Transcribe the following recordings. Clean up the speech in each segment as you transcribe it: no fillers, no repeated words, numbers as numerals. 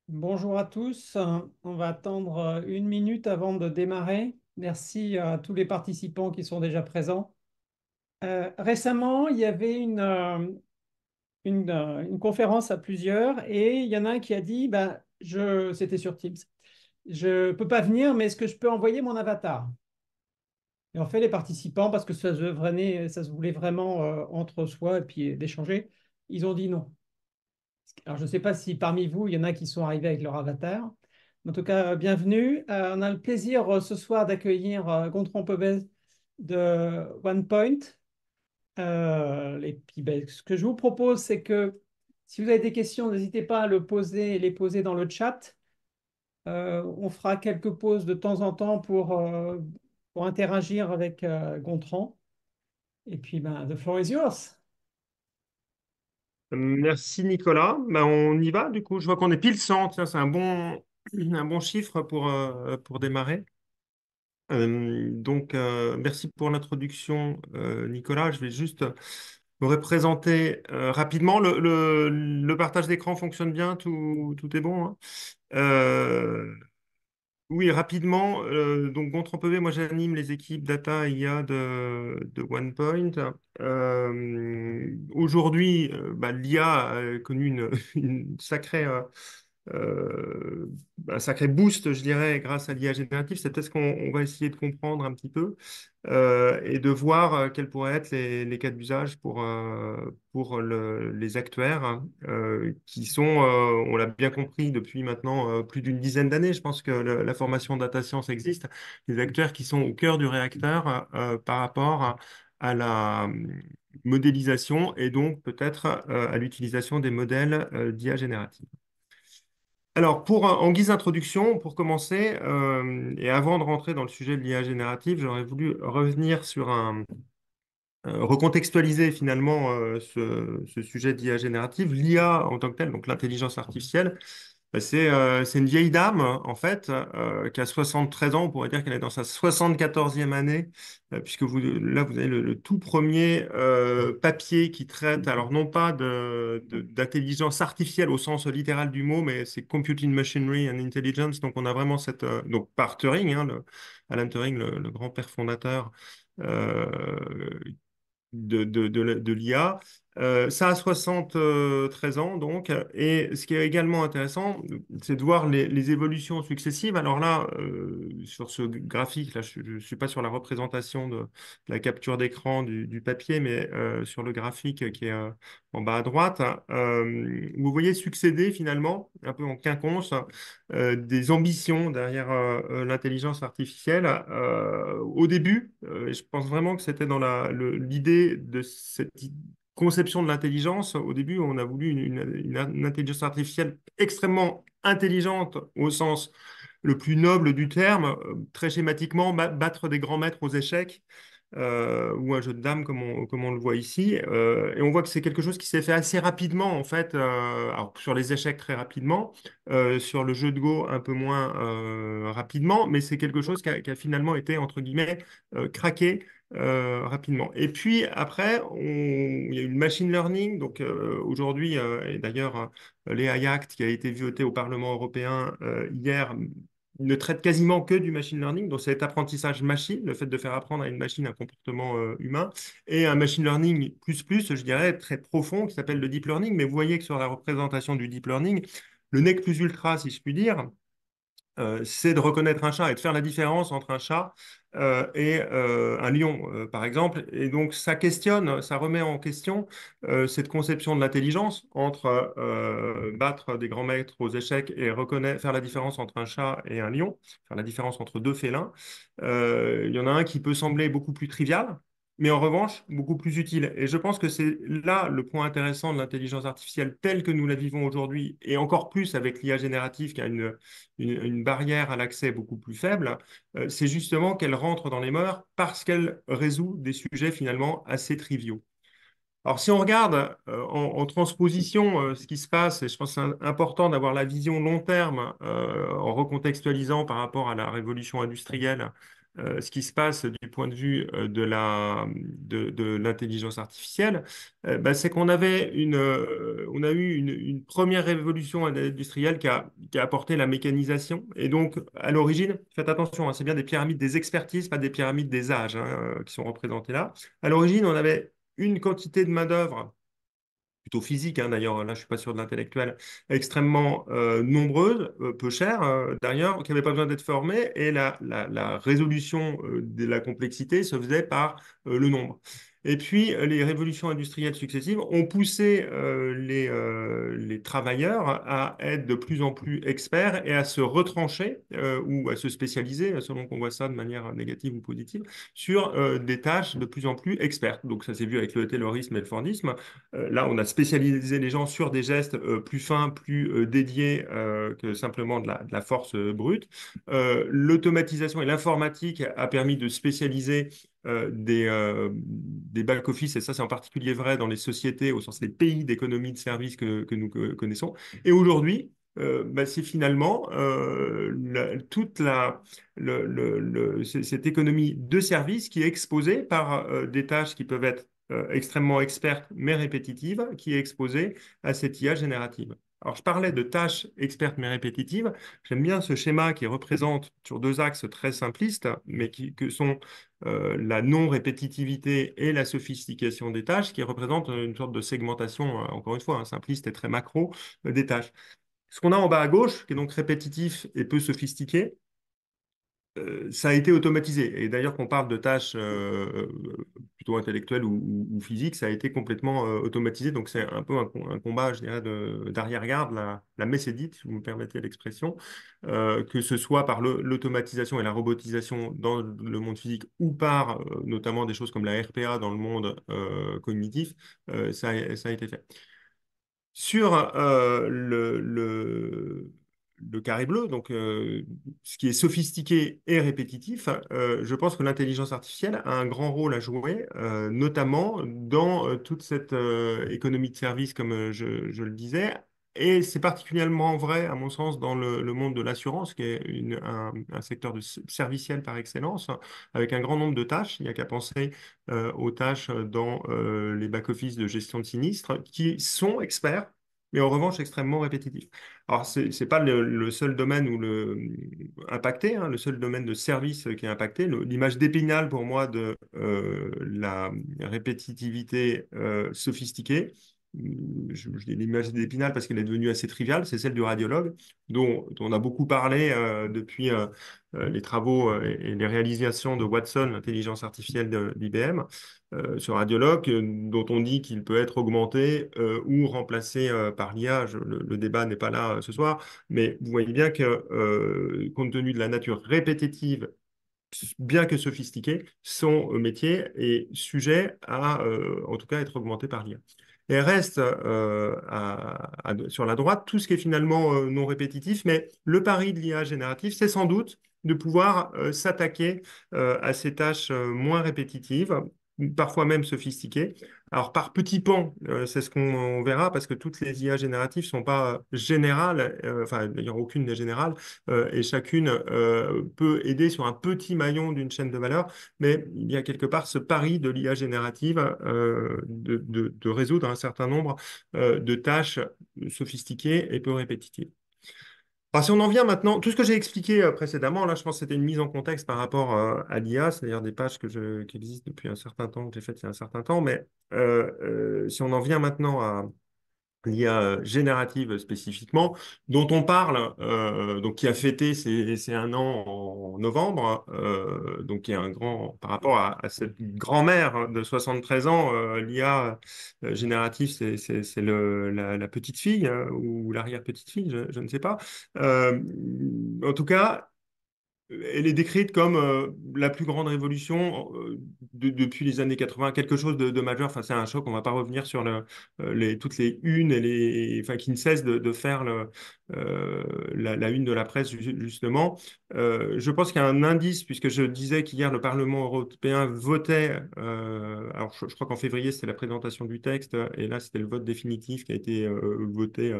Bonjour à tous. On va attendre une minute avant de démarrer. Merci à tous les participants qui sont déjà présents. Récemment, il y avait une conférence à plusieurs et il y en a un qui a dit, c'était sur Teams, je ne peux pas venir, mais est-ce que je peux envoyer mon avatar? Et en fait, les participants, parce que ça se voulait vraiment entre soi et puis d'échanger, ils ont dit non. Alors, je ne sais pas si parmi vous, il y en a qui sont arrivés avec leur avatar. En tout cas, bienvenue. On a le plaisir ce soir d'accueillir Gontran Pebez de OnePoint. Et puis, ce que je vous propose, c'est que si vous avez des questions, n'hésitez pas à les poser dans le chat. On fera quelques pauses de temps en temps pour interagir avec Gontran. Et puis, the floor is yours. Merci Nicolas. On y va du coup. Je vois qu'on est pile 100. Tiens, c'est un bon chiffre pour démarrer. Merci pour l'introduction, Nicolas. Je vais juste me représenter rapidement. Le partage d'écran fonctionne bien, tout est bon, hein. Euh, oui, rapidement. Donc, Gontran Peuvé, moi j'anime les équipes data et IA de OnePoint. Aujourd'hui, l'IA a connu une sacrée, un sacré boost, je dirais, grâce à l'IA générative. C'est peut-être ce qu'on va essayer de comprendre un petit peu et de voir quels pourraient être les cas d'usage pour les actuaires qui sont, on l'a bien compris depuis maintenant plus d'une dizaine d'années. Je pense que la formation data science existe. Les actuaires qui sont au cœur du réacteur par rapport à la modélisation et donc peut-être à l'utilisation des modèles d'IA générative. Alors, en guise d'introduction, pour commencer, et avant de rentrer dans le sujet de l'IA générative, j'aurais voulu revenir sur recontextualiser finalement ce sujet d'IA générative. L'IA en tant que telle, donc l'intelligence artificielle, c'est une vieille dame, en fait, qui a 73 ans. On pourrait dire qu'elle est dans sa 74e année, puisque là, vous avez le tout premier papier qui traite, alors non pas d'intelligence artificielle au sens littéral du mot, mais c'est Computing Machinery and Intelligence. Donc, on a vraiment donc par Turing, hein, Alan Turing, le grand père fondateur. euh, de l'IA. Ça a 73 ans, donc. Et ce qui est également intéressant, c'est de voir les évolutions successives. Alors là, sur ce graphique, là, je ne suis pas sur la représentation de la capture d'écran du papier, mais sur le graphique qui est en bas à droite, vous voyez succéder finalement, un peu en quinconce, des ambitions derrière l'intelligence artificielle. Au début, je pense vraiment que c'était dans l'idée de cette conception de l'intelligence. Au début, on a voulu une intelligence artificielle extrêmement intelligente au sens le plus noble du terme, très schématiquement, battre des grands maîtres aux échecs. Ou un jeu de dames comme on le voit ici. Et on voit que c'est quelque chose qui s'est fait assez rapidement, en fait, alors, sur les échecs très rapidement, sur le jeu de Go un peu moins rapidement, mais c'est quelque chose qui a finalement été, entre guillemets, craqué rapidement. Et puis après, il y a eu le machine learning, donc aujourd'hui, et d'ailleurs, l'AI Act qui a été voté au Parlement européen hier, ne traite quasiment que du machine learning, donc cet apprentissage machine, le fait de faire apprendre à une machine un comportement humain, et un machine learning plus, je dirais, très profond, qui s'appelle le deep learning. Mais vous voyez que sur la représentation du deep learning, le nec plus ultra, si je puis dire, c'est de reconnaître un chat et de faire la différence entre un chat et un lion, par exemple. Et donc, ça remet en question cette conception de l'intelligence entre battre des grands maîtres aux échecs et faire la différence entre un chat et un lion, faire la différence entre deux félins. Il y en a un qui peut sembler beaucoup plus trivial, mais en revanche, beaucoup plus utile. Et je pense que c'est là le point intéressant de l'intelligence artificielle telle que nous la vivons aujourd'hui, et encore plus avec l'IA générative qui a une barrière à l'accès beaucoup plus faible, c'est justement qu'elle rentre dans les mœurs parce qu'elle résout des sujets finalement assez triviaux. Alors, si on regarde en transposition ce qui se passe, et je pense que c'est important d'avoir la vision long terme en recontextualisant par rapport à la révolution industrielle ce qui se passe du point de vue de l'intelligence artificielle, c'est qu'on on a eu une première révolution industrielle qui a apporté la mécanisation. Et donc, à l'origine, faites attention, hein, c'est bien des pyramides des expertises, pas des pyramides des âges, hein, qui sont représentées là. À l'origine, on avait une quantité de main-d'œuvre plutôt physique, hein, d'ailleurs, là je suis pas sûr de l'intellectuel, extrêmement nombreuses, peu chères d'ailleurs, qui n'avaient pas besoin d'être formées, et la résolution de la complexité se faisait par le nombre. Et puis, les révolutions industrielles successives ont poussé les travailleurs à être de plus en plus experts et à se retrancher ou à se spécialiser, selon qu'on voit ça de manière négative ou positive, sur des tâches de plus en plus expertes. Donc, ça s'est vu avec le taylorisme et le fordisme. Là, on a spécialisé les gens sur des gestes plus fins, plus dédiés que simplement de la force brute. L'automatisation et l'informatique a permis de spécialiser des back-office, et ça c'est en particulier vrai dans les sociétés, au sens des pays d'économie de services que nous connaissons. Et aujourd'hui, c'est finalement toute cette économie de services qui est exposée par des tâches qui peuvent être extrêmement experte mais répétitive, qui est exposée à cette IA générative. Alors, je parlais de tâches expertes mais répétitives. J'aime bien ce schéma qui représente sur deux axes très simplistes, mais que sont la non-répétitivité et la sophistication des tâches, qui représentent une sorte de segmentation, encore une fois, hein, simpliste et très macro, des tâches. Ce qu'on a en bas à gauche, qui est donc répétitif et peu sophistiqué, ça a été automatisé. Et d'ailleurs, qu'on parle de tâches plutôt intellectuelles ou physiques, ça a été complètement automatisé. Donc, c'est un peu un combat, je dirais, d'arrière-garde, la messe est dite, si vous me permettez l'expression, que ce soit par l'automatisation et la robotisation dans le monde physique ou par notamment des choses comme la RPA dans le monde cognitif, ça a été fait. Sur le carré bleu, donc ce qui est sophistiqué et répétitif, je pense que l'intelligence artificielle a un grand rôle à jouer, notamment dans toute cette économie de service, comme je le disais. Et c'est particulièrement vrai, à mon sens, dans le monde de l'assurance, qui est un secteur serviciel par excellence, avec un grand nombre de tâches. Il n'y a qu'à penser aux tâches dans les back-office de gestion de sinistres, qui sont experts, mais en revanche extrêmement répétitifs. Alors, c'est pas le seul domaine où impacté, hein, le seul domaine de service qui est impacté. L'image d'Épinal, pour moi, de la répétitivité sophistiquée, je dis l'image d'Épinal parce qu'elle est devenue assez triviale, c'est celle du radiologue, dont on a beaucoup parlé depuis les travaux et les réalisations de Watson, l'intelligence artificielle d'IBM, ce radiologue dont on dit qu'il peut être augmenté ou remplacé par l'IA. Le débat n'est pas là ce soir, mais vous voyez bien que compte tenu de la nature répétitive, bien que sophistiquée, son métier est sujet à, en tout cas, être augmenté par l'IA. Et reste sur la droite tout ce qui est finalement non répétitif, mais le pari de l'IA générative, c'est sans doute de pouvoir s'attaquer à ces tâches moins répétitives, parfois même sophistiquées. Alors par petits pans, c'est ce qu'on verra, parce que toutes les IA génératives ne sont pas générales, enfin d'ailleurs aucune n'est générale, et chacune peut aider sur un petit maillon d'une chaîne de valeur, mais il y a quelque part ce pari de l'IA générative de résoudre un certain nombre de tâches sophistiquées et peu répétitives. Alors, si on en vient maintenant, tout ce que j'ai expliqué précédemment, là, je pense que c'était une mise en contexte par rapport à l'IA, c'est-à-dire des pages qui existent depuis un certain temps, que j'ai faites il y a un certain temps, mais si on en vient maintenant à l'IA générative spécifiquement, dont on parle, donc qui a fêté ses un an en novembre, donc qui est un grand, par rapport à cette grand-mère de 73 ans, l'IA générative, c'est la petite fille ou l'arrière-petite-fille, je ne sais pas. En tout cas, elle est décrite comme la plus grande révolution depuis les années 80, quelque chose de majeur. Enfin, c'est un choc. On ne va pas revenir sur toutes les unes enfin, qui ne cessent de faire la une de la presse justement. Je pense qu'il y a un indice, puisque je disais qu'hier le Parlement européen votait. Alors, je crois qu'en février c'était la présentation du texte, et là c'était le vote définitif qui a été voté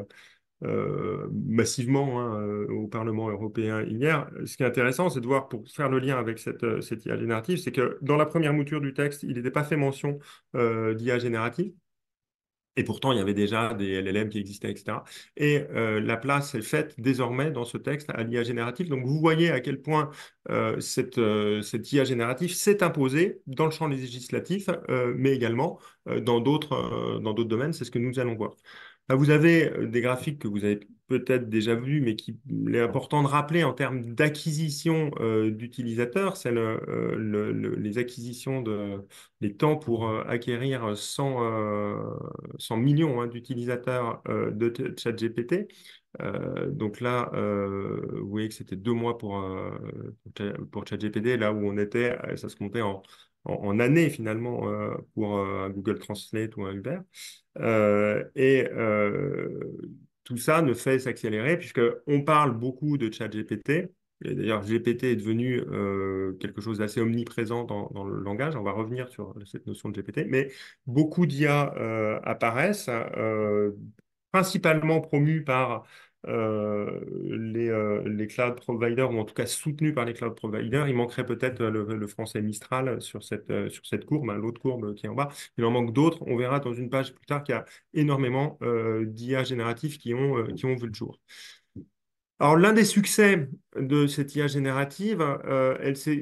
massivement hein, au Parlement européen hier. Ce qui est intéressant, c'est de voir, pour faire le lien avec cette IA générative, c'est que dans la première mouture du texte, il n'était pas fait mention d'IA générative. Et pourtant, il y avait déjà des LLM qui existaient, etc. Et la place est faite désormais dans ce texte à l'IA générative. Donc, vous voyez à quel point cette IA générative s'est imposée dans le champ législatif, mais également dans d'autres domaines. C'est ce que nous allons voir. Là, vous avez des graphiques que vous avez peut-être déjà vus, mais qui il est important de rappeler en termes d'acquisition d'utilisateurs. C'est les acquisitions les temps pour acquérir 100 millions hein, d'utilisateurs de ChatGPT. Donc là, vous voyez que c'était 2 mois pour ChatGPT, là où on était, ça se comptait en années finalement pour un Google Translate ou un Uber. Tout ça ne fait s'accélérer puisque on parle beaucoup de ChatGPT. Et d'ailleurs, GPT est devenu quelque chose d'assez omniprésent dans le langage. On va revenir sur cette notion de GPT. Mais beaucoup d'IA apparaissent, principalement promus par les cloud providers, ou en tout cas soutenus par les cloud providers. Il manquerait peut-être le français Mistral sur cette courbe, hein, l'autre courbe qui est en bas. Il en manque d'autres. On verra dans une page plus tard qu'il y a énormément d'IA génératifs qui ont vu le jour. Alors, l'un des succès de cette IA générative,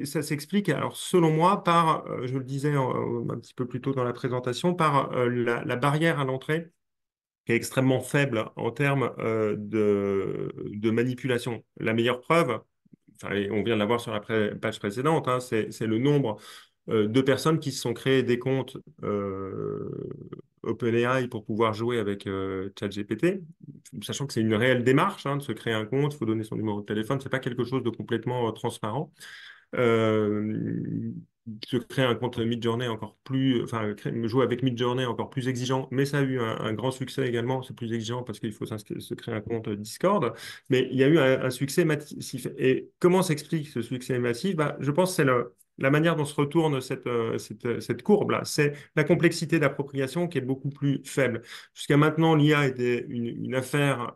ça s'explique, alors selon moi, par, je le disais un petit peu plus tôt dans la présentation, par la barrière à l'entrée qui est extrêmement faible en termes de manipulation. La meilleure preuve, enfin, et on vient de la voir sur la page précédente, hein, c'est le nombre de personnes qui se sont créées des comptes OpenAI pour pouvoir jouer avec ChatGPT, sachant que c'est une réelle démarche hein, de se créer un compte, il faut donner son numéro de téléphone, c'est pas quelque chose de complètement transparent. Euh, se créer un compte Midjourney encore plus, enfin, jouer avec Midjourney encore plus exigeant, mais ça a eu un grand succès également. C'est plus exigeant parce qu'il faut se créer un compte Discord, mais il y a eu un succès massif. Et comment s'explique ce succès massif? Bah, je pense que c'est la manière dont se retourne cette courbe-là. C'est la complexité d'appropriation qui est beaucoup plus faible. Jusqu'à maintenant, l'IA était une affaire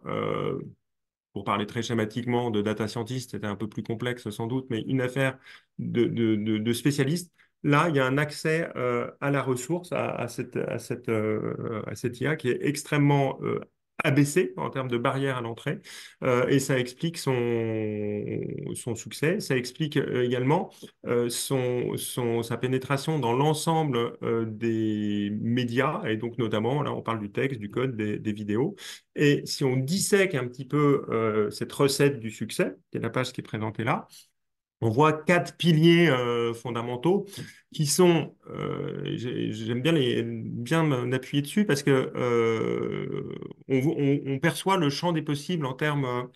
pour parler très schématiquement de data scientist, c'était un peu plus complexe sans doute, mais une affaire de spécialistes. Là, il y a un accès à la ressource, à cette IA qui est extrêmement abaissée en termes de barrière à l'entrée. Et ça explique son succès. Ça explique également sa pénétration dans l'ensemble des médias, et donc notamment, là, on parle du texte, du code, des vidéos. Et si on dissèque un petit peu cette recette du succès, qui est la page qui est présentée là, on voit 4 piliers fondamentaux qui sont, j'aime bien m'appuyer dessus parce que on perçoit le champ des possibles en termes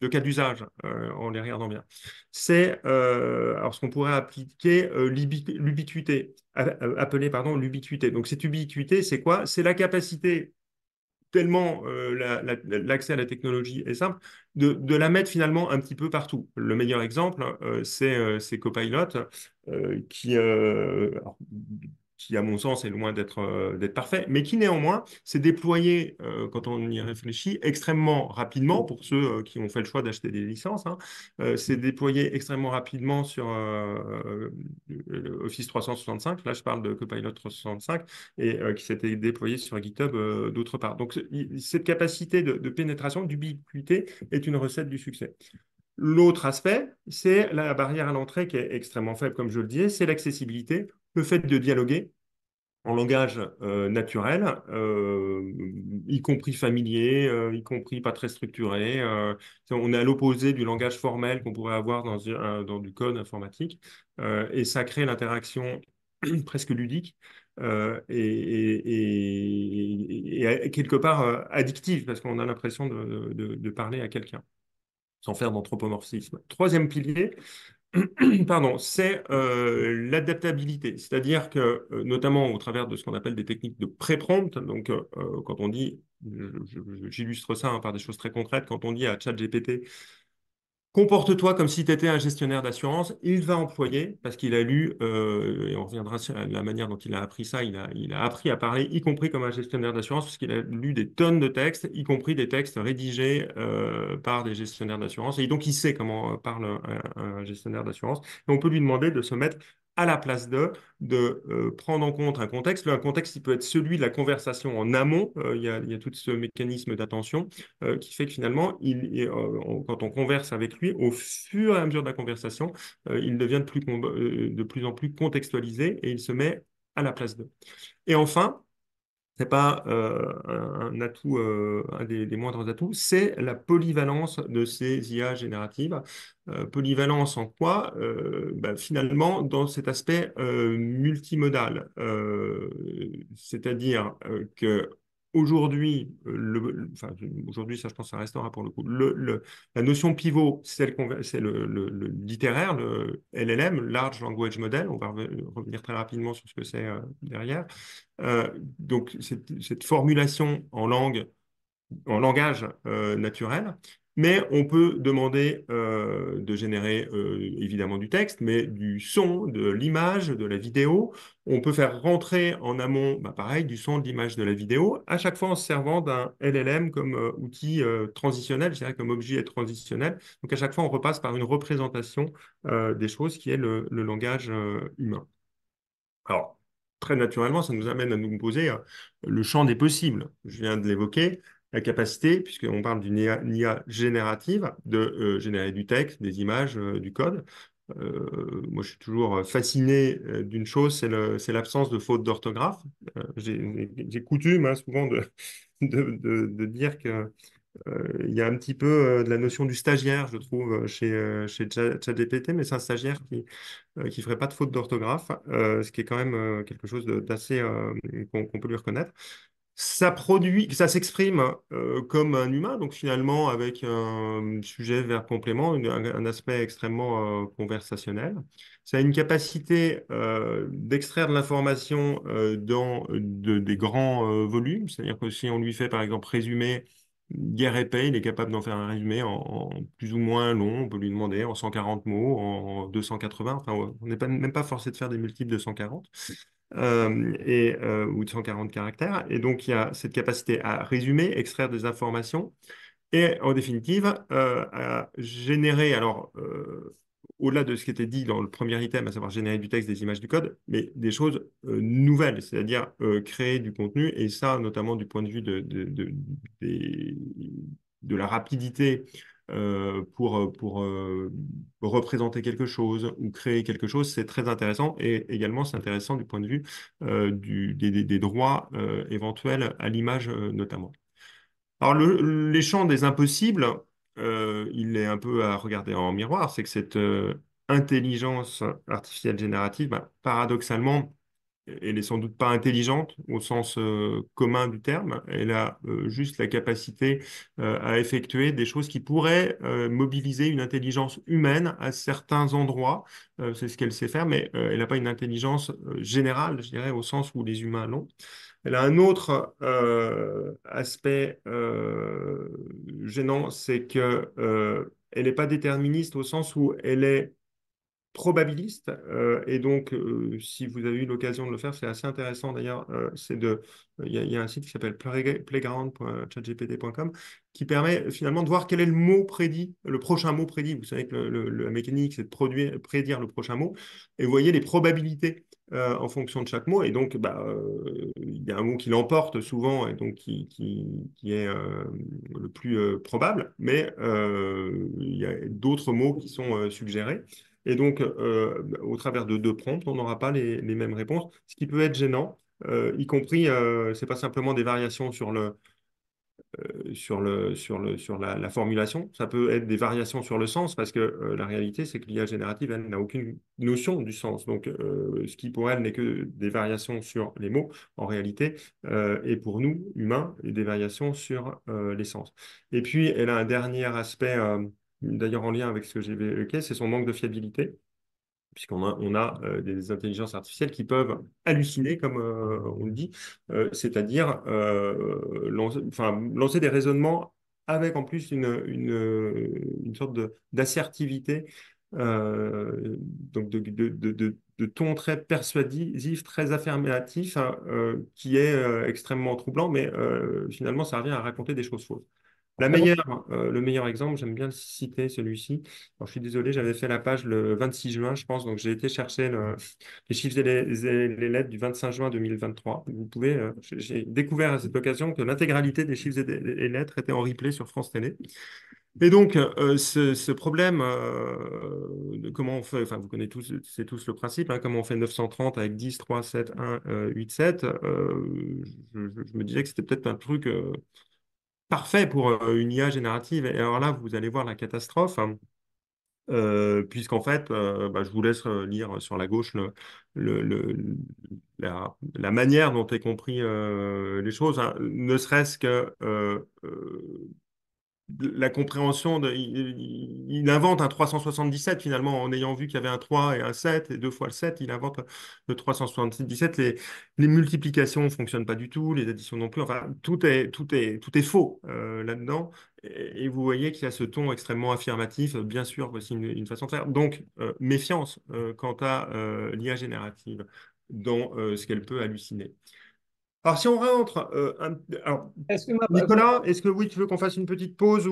de cas d'usage en les regardant bien. C'est alors ce qu'on pourrait appliquer l'ubiquité, appeler pardon l'ubiquité. Donc cette ubiquité, c'est quoi? C'est la capacité tellement l'accès à la technologie est simple, de la mettre finalement un petit peu partout. Le meilleur exemple, c'est Copilot, qui, qui, à mon sens, est loin d'être parfait, mais qui néanmoins s'est déployé, quand on y réfléchit, extrêmement rapidement, pour ceux qui ont fait le choix d'acheter des licences, hein, s'est déployé extrêmement rapidement sur Office 365. Là, je parle de Copilot 365 et qui s'était déployé sur GitHub d'autre part. Donc, cette capacité de pénétration, d'ubiquité, est une recette du succès. L'autre aspect, c'est la barrière à l'entrée qui est extrêmement faible, comme je le disais, c'est l'accessibilité, le fait de dialoguer en langage naturel, y compris familier, y compris pas très structuré. On est à l'opposé du langage formel qu'on pourrait avoir dans du code informatique, et ça crée l'interaction presque ludique et quelque part addictive parce qu'on a l'impression de parler à quelqu'un sans faire d'anthropomorphisme. Troisième pilier, pardon, c'est l'adaptabilité. C'est-à-dire que, notamment au travers de ce qu'on appelle des techniques de pré-prompt, donc quand on dit, j'illustre ça hein, par des choses très concrètes, quand on dit à ChatGPT, comporte-toi comme si tu étais un gestionnaire d'assurance. Il va employer, parce qu'il a lu, et on reviendra sur la manière dont il a appris ça, il a appris à parler, y compris comme un gestionnaire d'assurance, parce qu'il a lu des tonnes de textes, y compris des textes rédigés par des gestionnaires d'assurance. Et donc, il sait comment parle un gestionnaire d'assurance. Et on peut lui demander de se mettre à la place d'eux, de prendre en compte un contexte. Un contexte, il peut être celui de la conversation en amont. Il y a tout ce mécanisme d'attention qui fait que finalement, quand on converse avec lui, au fur et à mesure de la conversation, il devient de plus en plus contextualisé et il se met à la place d'eux. Et enfin, c'est pas un atout, un des moindres atouts, c'est la polyvalence de ces IA génératives. Polyvalence en quoi? Bah, finalement, dans cet aspect multimodal. C'est-à-dire que aujourd'hui, enfin, aujourd'hui, ça je pense, ça restera pour le coup. La notion pivot, c'est le littéraire, le LLM, Large Language Model. On va revenir très rapidement sur ce que c'est derrière. Donc, cette formulation en langue, en langage naturel, mais on peut demander de générer évidemment du texte, mais du son, de l'image, de la vidéo. On peut faire rentrer en amont, bah, pareil, du son, de l'image, de la vidéo, à chaque fois en se servant d'un LLM comme outil transitionnel, je dirais comme objet transitionnel. Donc, à chaque fois, on repasse par une représentation des choses qui est le langage humain. Alors, très naturellement, ça nous amène à nous poser le champ des possibles. Je viens de l'évoquer, la capacité, puisqu'on parle d'une IA générative, de générer du texte, des images, du code. Moi, je suis toujours fasciné d'une chose, c'est l'absence de faute d'orthographe. J'ai coutume souvent de dire que il y a un petit peu de la notion du stagiaire, je trouve, chez ChatGPT, mais c'est un stagiaire qui ferait pas de faute d'orthographe, ce qui est quand même quelque chose d'assez qu'on peut lui reconnaître. Ça produit, ça s'exprime comme un humain, donc finalement avec un sujet, verbe, complément, un aspect extrêmement conversationnel. Ça a une capacité d'extraire de l'information dans des grands volumes, c'est-à-dire que si on lui fait par exemple résumer guerre et paix, il est capable d'en faire un résumé en plus ou moins long, on peut lui demander en 140 mots, en 280, enfin on n'est même pas forcé de faire des multiples de 140 ou de 140 caractères. Et donc, il y a cette capacité à résumer, extraire des informations et, en définitive, à générer, alors, au-delà de ce qui était dit dans le premier item, à savoir générer du texte, des images, du code, mais des choses nouvelles, c'est-à-dire créer du contenu, et ça, notamment du point de vue de la rapidité pour représenter quelque chose ou créer quelque chose, c'est très intéressant. Et également, c'est intéressant du point de vue des droits éventuels à l'image notamment. Alors, les champs des impossibles, il est un peu à regarder en miroir, c'est que cette intelligence artificielle générative, bah, paradoxalement, elle est sans doute pas intelligente au sens commun du terme. Elle a juste la capacité à effectuer des choses qui pourraient mobiliser une intelligence humaine à certains endroits. C'est ce qu'elle sait faire, mais elle n'a pas une intelligence générale, je dirais, au sens où les humains l'ont. Elle a un autre aspect gênant, c'est que elle n'est pas déterministe au sens où elle est probabiliste. Et donc, si vous avez eu l'occasion de le faire, c'est assez intéressant d'ailleurs. Il y a un site qui s'appelle playground.chatgpt.com qui permet finalement de voir quel est le mot prédit, le prochain mot prédit. Vous savez que la mécanique, c'est de prédire le prochain mot. Et vous voyez les probabilités en fonction de chaque mot. Et donc, bah, il y a un mot qui l'emporte souvent et donc qui est le plus probable. Mais il y a d'autres mots qui sont suggérés. Et donc, au travers de deux prompts, on n'aura pas les mêmes réponses, ce qui peut être gênant, y compris, c'est pas simplement des variations sur la formulation, ça peut être des variations sur le sens, parce que la réalité, c'est que l'IA générative, elle n'a aucune notion du sens. Donc, ce qui pour elle n'est que des variations sur les mots, en réalité, et pour nous, humains, des variations sur les sens. Et puis, elle a un dernier aspect, d'ailleurs en lien avec ce que j'ai évoqué, c'est son manque de fiabilité puisqu'on a des intelligences artificielles qui peuvent halluciner, comme on le dit, c'est-à-dire lancer des raisonnements avec en plus une sorte d'assertivité, donc de ton très persuasif, très affirmatif, hein, qui est extrêmement troublant, mais finalement, ça revient à raconter des choses fausses. Le meilleur exemple, j'aime bien le citer celui-ci. Alors, je suis désolé, j'avais fait la page le 26 juin, je pense, donc j'ai été chercher les chiffres et les lettres du 25 juin 2023. Vous pouvez, j'ai découvert à cette occasion que l'intégralité des chiffres et lettres était en replay sur France Télé. Et donc, ce problème de comment on fait, enfin, vous connaissez tous, c'est tous le principe, hein, comment on fait 930 avec 10, 3, 7, 1, 8, 7. Je me disais que c'était peut-être un truc parfait pour une IA générative. Et alors là, vous allez voir la catastrophe, hein, puisqu'en fait, bah, je vous laisse lire sur la gauche la manière dont est compris les choses, hein, ne serait-ce que la compréhension il invente un 377 finalement en ayant vu qu'il y avait un 3 et un 7 et deux fois le 7 il invente le 377. Les multiplications ne fonctionnent pas du tout, les additions non plus, enfin tout est faux là-dedans, et vous voyez qu'il y a ce ton extrêmement affirmatif. Bien sûr, voici une façon de faire, donc méfiance quant à l'IA générative dans ce qu'elle peut halluciner. Alors, si on rentre, alors, Excuse-moi, Nicolas, est-ce que oui, tu veux qu'on fasse une petite pause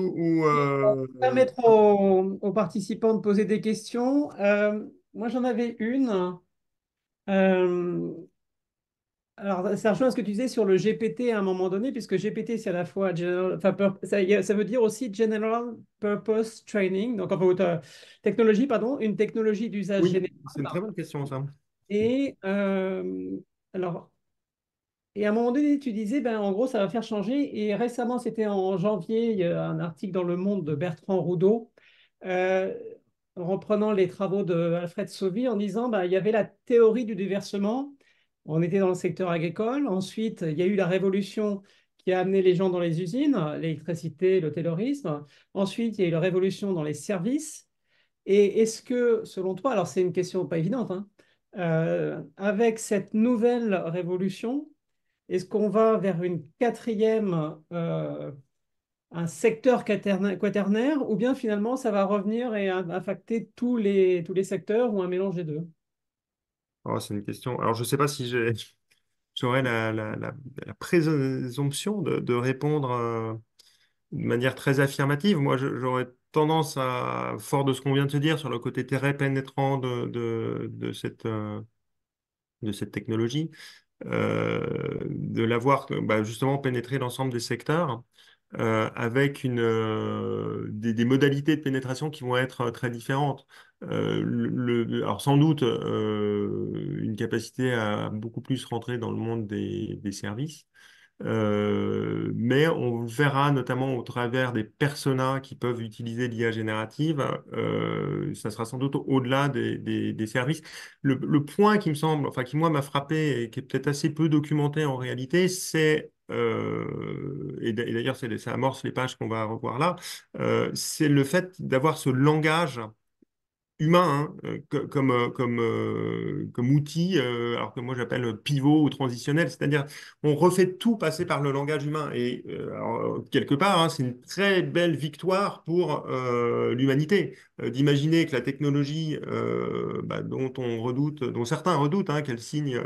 permettre aux participants de poser des questions. Moi, j'en avais une. Euh, alors, ça rejoint ce que tu disais sur le GPT à un moment donné, puisque GPT, c'est à la fois enfin, ça veut dire aussi General Purpose Training, donc technologie, pardon, une technologie d'usage Oui, général. c'est une très bonne question, ça. Et alors, et à un moment donné, tu disais, ben, en gros, ça va faire changer. Et récemment, c'était en janvier, il y a un article dans Le Monde de Bertrand Roudot, euh, reprenant les travaux de Alfred Sauvy, en disant, ben, il y avait la théorie du déversement. On était dans le secteur agricole. Ensuite, il y a eu la révolution qui a amené les gens dans les usines, l'électricité, le taylorisme. Ensuite, il y a eu la révolution dans les services. Et est-ce que, selon toi, alors c'est une question pas évidente, hein, avec cette nouvelle révolution, est-ce qu'on va vers une quatrième, un secteur quaternaire, ou bien finalement ça va revenir et affecter tous les secteurs ou un mélange des deux? Oh, c'est une question. Alors, je ne sais pas si j'aurais la présomption de répondre de manière très affirmative. Moi, j'aurais tendance à, fort de ce qu'on vient de se dire sur le côté très pénétrant de cette technologie, de l'avoir bah, justement pénétré l'ensemble des secteurs, avec des modalités de pénétration qui vont être très différentes. Alors sans doute une capacité à beaucoup plus rentrer dans le monde des services. Mais on verra notamment au travers des personas qui peuvent utiliser l'IA générative, ça sera sans doute au-delà des services. Le point qui me semble, enfin qui moi m'a frappé et qui est peut-être assez peu documenté en réalité, c'est et d'ailleurs ça amorce les pages qu'on va revoir là, c'est le fait d'avoir ce langage humain, hein, comme outil, alors que moi j'appelle pivot ou transitionnel, c'est-à-dire on refait tout passer par le langage humain. Et alors, quelque part, hein, c'est une très belle victoire pour l'humanité, d'imaginer que la technologie bah, dont on redoute, dont certains redoutent, hein, qu'elle signe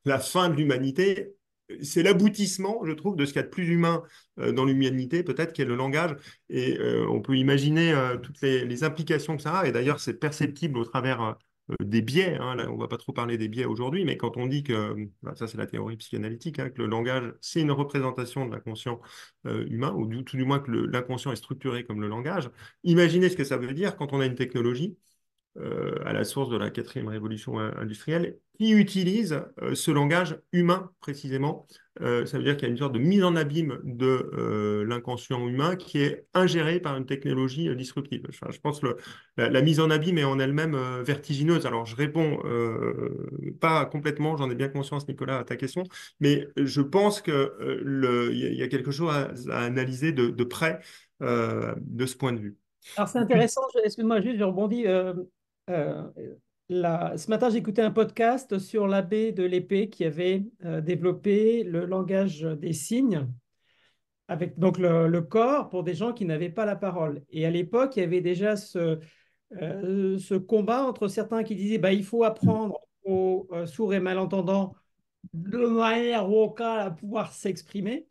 la fin de l'humanité. C'est l'aboutissement, je trouve, de ce qu'il y a de plus humain dans l'humanité, peut-être, qui est le langage. Et on peut imaginer toutes les implications que ça a. Et d'ailleurs, c'est perceptible au travers des biais, hein. Là, on ne va pas trop parler des biais aujourd'hui, mais quand on dit que, bah, ça c'est la théorie psychanalytique, hein, que le langage, c'est une représentation de l'inconscient humain, ou tout du moins que l'inconscient est structuré comme le langage, imaginez ce que ça veut dire quand on a une technologie à la source de la quatrième révolution industrielle, qui utilise ce langage humain précisément. Ça veut dire qu'il y a une sorte de mise en abîme de l'inconscient humain qui est ingérée par une technologie disruptive. Enfin, je pense que la mise en abîme est en elle-même vertigineuse. Alors, je réponds pas complètement, j'en ai bien conscience, Nicolas, à ta question, mais je pense que il y a quelque chose à analyser de près de ce point de vue. Alors c'est intéressant, excuse-moi juste, je rebondis. Euh, Ce matin, j'écoutais un podcast sur l'abbé de l'épée qui avait développé le langage des signes. avec donc le corps pour des gens qui n'avaient pas la parole. Et à l'époque, il y avait déjà ce combat entre certains qui disaient bah, il faut apprendre aux sourds et malentendants de manière vocale à pouvoir s'exprimer.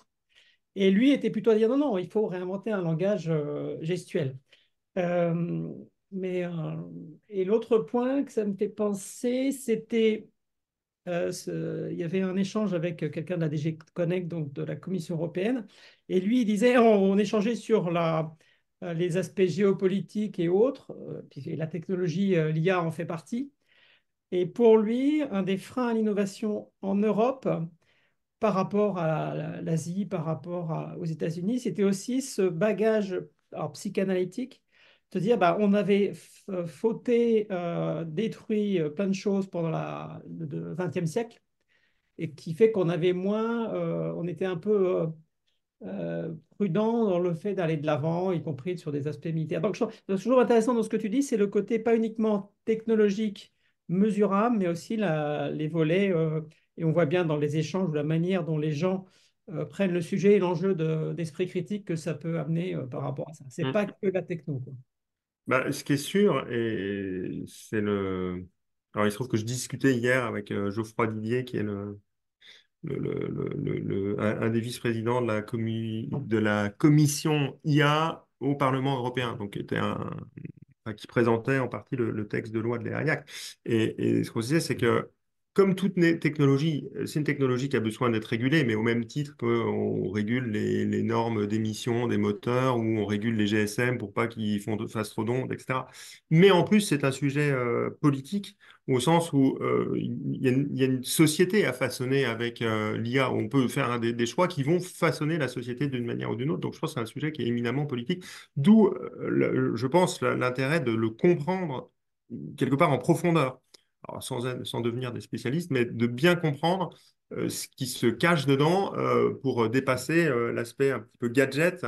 Et lui était plutôt à dire non, non, il faut réinventer un langage gestuel. Euh, mais, et l'autre point que ça me fait penser, c'était il y avait un échange avec quelqu'un de la DG Connect, donc de la Commission européenne, et lui, il disait, on échangeait sur les aspects géopolitiques et autres, puis la technologie, l'IA en fait partie. Et pour lui, un des freins à l'innovation en Europe, par rapport à l'Asie, par rapport aux États-Unis, c'était aussi ce bagage alors, psychanalytique, de dire bah, on avait fauté, détruit plein de choses pendant le XXe siècle, et qui fait qu'on avait moins, on était un peu prudent dans le fait d'aller de l'avant, y compris sur des aspects militaires. Donc, c'est toujours intéressant dans ce que tu dis, c'est le côté pas uniquement technologique, mesurable, mais aussi les volets. Et on voit bien dans les échanges, la manière dont les gens prennent le sujet et l'enjeu d'esprit critique que ça peut amener par rapport à ça. C'est Mm. pas que la techno, quoi. Bah, ce qui est sûr, et c'est le... Alors, il se trouve que je discutais hier avec Geoffroy Didier, qui est un des vice-présidents de de la commission IA au Parlement européen, donc qui était enfin, qui présentait en partie le texte de loi de l'ERIAC. Et ce qu'on se disait, c'est que comme toute technologie, c'est une technologie qui a besoin d'être régulée, mais au même titre qu'on régule les normes d'émission des moteurs ou on régule les GSM pour pas qu'ils fassent trop d'ondes, etc. Mais en plus, c'est un sujet politique au sens où il y a une société à façonner avec l'IA. On peut faire des choix qui vont façonner la société d'une manière ou d'une autre. Donc, je pense que c'est un sujet qui est éminemment politique, d'où, je pense, l'intérêt de le comprendre quelque part en profondeur. Alors, sans devenir des spécialistes, mais de bien comprendre ce qui se cache dedans pour dépasser l'aspect un petit peu gadget